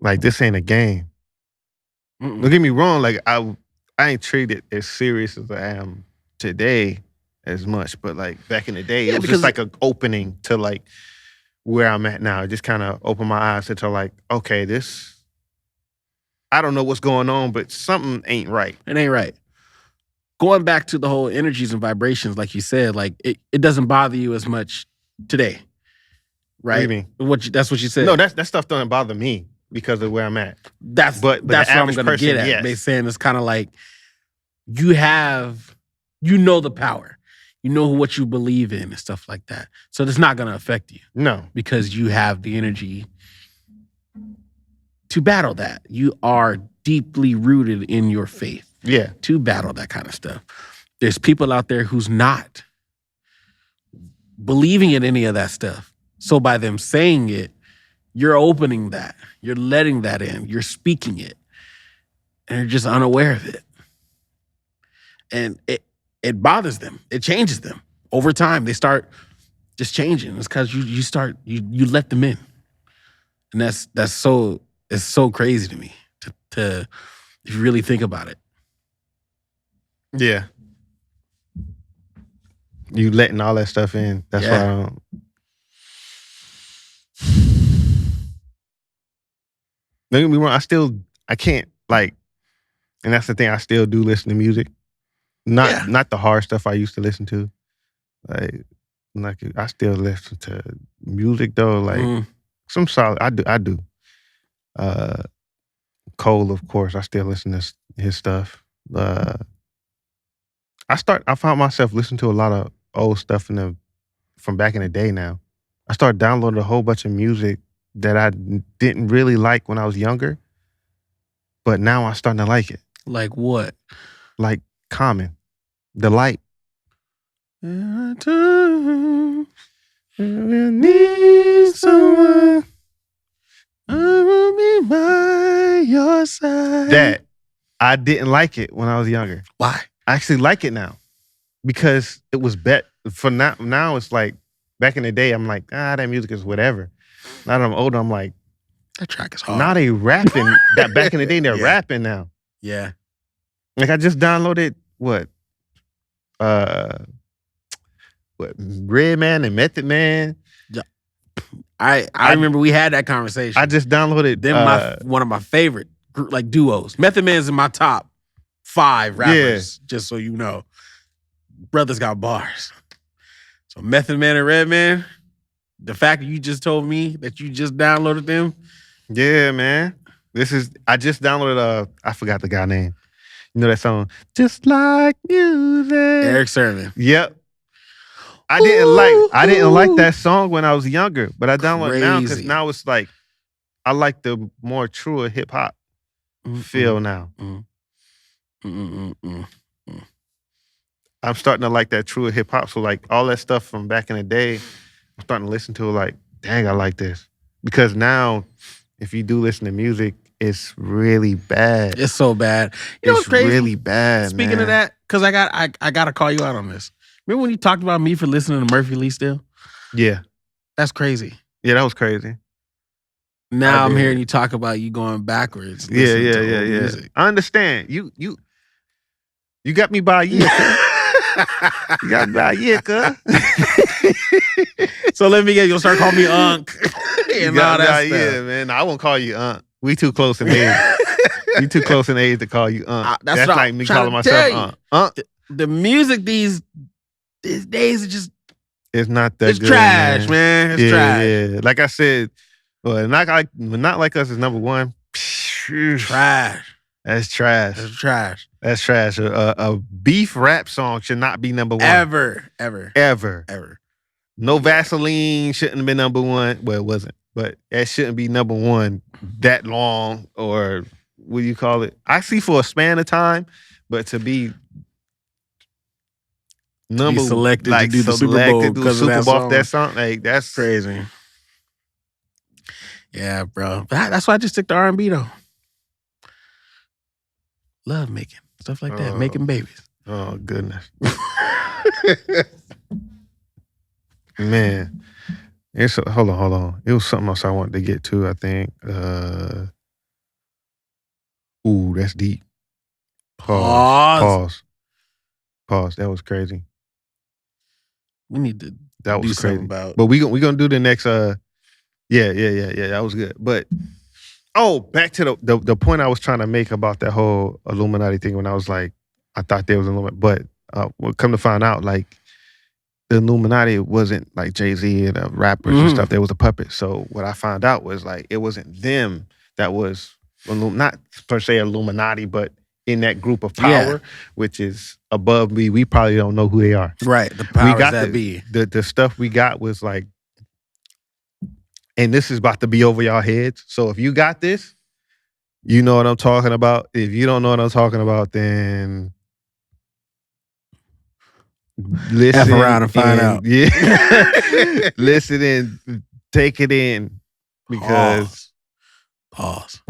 Like this ain't a game. Mm-mm. Don't get me wrong. Like I ain't treated as serious as I am today as much, but like back in the day, it was just like an opening to like where I'm at now. It just kind of opened my eyes to like, okay, I don't know what's going on, but something ain't right. It ain't right. Going back to the whole energies and vibrations, like you said, like it doesn't bother you as much today, right? What do you mean? That's what you said. No, that stuff doesn't bother me because of where I'm at. That's what I'm gonna get at. Yes. They're saying it's kind of like you know the power. You know what you believe in and stuff like that. So it's not gonna affect you. No. Because you have the energy to battle that. You are deeply rooted in your faith. Yeah. To battle that kind of stuff. There's people out there who's not believing in any of that stuff. So by them saying it, you're opening that. You're letting that in. You're speaking it. And you're just unaware of it. And it bothers them. It changes them. Over time, they start just changing. It's because you let them in. And it's so crazy to me to if you really think about it. Yeah. You letting all that stuff in. That's why I don't. Don't get me wrong, I can't, like, and that's the thing, I still do listen to music. Not the hard stuff I used to listen to. Like I still listen to music though, like some solid. I do. Cole, of course, I still listen to his stuff. I found myself listening to a lot of old stuff from back in the day now. I started downloading a whole bunch of music that I didn't really like when I was younger, but now I'm starting to like it. Like what? Like Common, The Light. I need someone. I will be by your side. That I didn't like it when I was younger. Why? I actually like it now because it was for now. Now it's like back in the day. I'm like, that music is whatever. Now that I'm older, I'm like, that track is hard. Now they rapping. That back in the day, they're rapping now. Yeah. Like I just downloaded what Redman and Method Man. I remember we had that conversation. I just downloaded them. One of my favorite like duos. Method Man's in my top 5 rappers. Just so you know, brothers got bars. So Method Man and Redman. The fact that you just told me that you just downloaded them. Yeah, man. I just downloaded I forgot the guy name. You know that song? Just like music. Eric Sermon. Yep. I didn't like that song when I was younger, but I downloaded it now because now it's like I like the more truer hip hop feel now. I'm starting to like that truer hip hop. So like all that stuff from back in the day, I'm starting to listen to it like, dang, I like this. Because now, if you do listen to music, it's really bad. It's so bad. You know what's crazy? It's really bad. Speaking of that, because I got to call you out on this. Remember when you talked about me for listening to Murphy Lee still? Yeah. That's crazy. Yeah, that was crazy. Now I'm hearing you talk about you going backwards. Yeah. Music. I understand. You got me by a year, cuz. You got me by a year, cuz. So let me get you'll start calling me Unc. You got me by a year, man. I won't call you Unc. We too close in age. We too close in age to call you Unc. That's like me calling myself Unc. The music these days is just it's not that good. It's trash, man. It's trash. Yeah. Like I said, well, not like us is number one. Trash. That's trash. That's trash. That's trash. A beef rap song should not be number one. Ever. No Vaseline shouldn't have been number one. Well, it wasn't. But that shouldn't be number one that long, or what do you call it? I see for a span of time, but to be number selected to do the Super Bowl because of that song. That song, like that's crazy. Yeah, bro. But that's why I just stick to R&B though. Love making stuff like that, making babies. Oh goodness, man. Hold on. It was something else I wanted to get to. I think. Ooh, that's deep. Pause. That was crazy. We need to that do was crazy. About. But we gonna do the next. Yeah. That was good. But back to the point I was trying to make about that whole Illuminati thing. When I was like, I thought there was an Illuminati, but come to find out, like the Illuminati wasn't like Jay-Z and the rappers and stuff. There was a puppet. So what I found out was like it wasn't them that was not per se Illuminati, but in that group of power, which is above me. We probably don't know who they are. Right. The powers that be. The stuff we got was like, and this is about to be over y'all heads. So if you got this, you know what I'm talking about. If you don't know what I'm talking about, then listen. F around and find out. Yeah. Listen and take it in. Because Pause.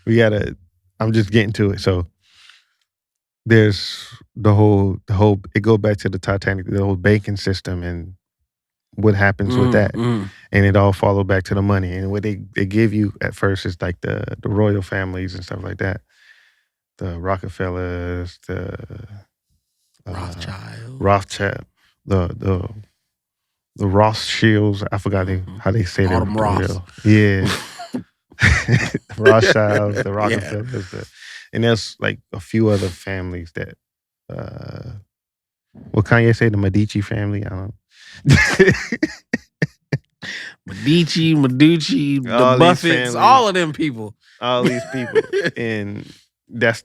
We gotta, I'm just getting to it. So there's the whole it goes back to the Titanic, the whole banking system and what happens with that. And it all followed back to the money. And what they give you at first is like the royal families and stuff like that. the Rockefellers, the Rothschild, the Rothschilds. I forgot how they say that. Roths. Yeah. Rothschilds, the Rockefellers, and there's like a few other families that what Kanye say, the Medici family? I don't know. Medici, the Buffetts, all of them people. All these people. And that's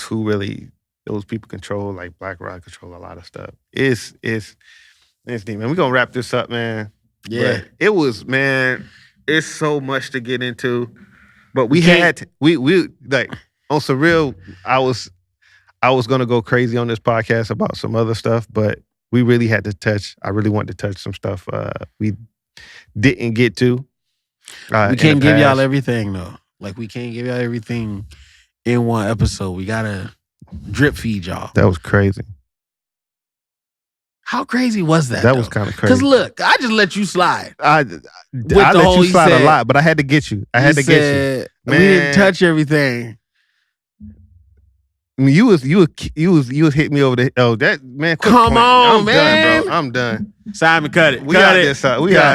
who really those people control, like BlackRock control a lot of stuff. It's deep, man. We're gonna wrap this up, man. Yeah. But it was, man, it's so much to get into. But we like on some real, I was gonna go crazy on this podcast about some other stuff, but we really had to touch. I really wanted to touch some stuff we didn't get to. We can't give y'all everything though. Like we can't give y'all everything in one episode. We gotta drip feed y'all. That was crazy. How crazy was that? That was kind of crazy. Because look, I just let you slide. I let you slide a lot, but I had to get you. I had to get you. Man, we didn't touch everything. I mean, you was hitting me over the. Oh, that man! Come on, man! Done, bro. I'm done. Simon, cut it. We out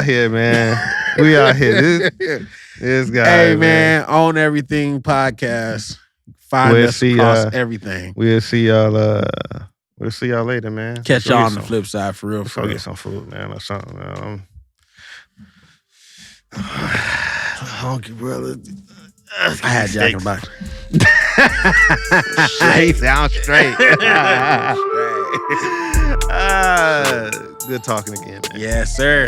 here, man. We out here. This guy. Hey, man, On Everything podcast. Find us across everything. We'll see y'all. We'll see y'all later, man. Catch y'all on the flip side, for real. Go get some food, man, or something. Hungry, brother. I had Jack in the Box. He sound straight. Good talking again, man. Yes, sir.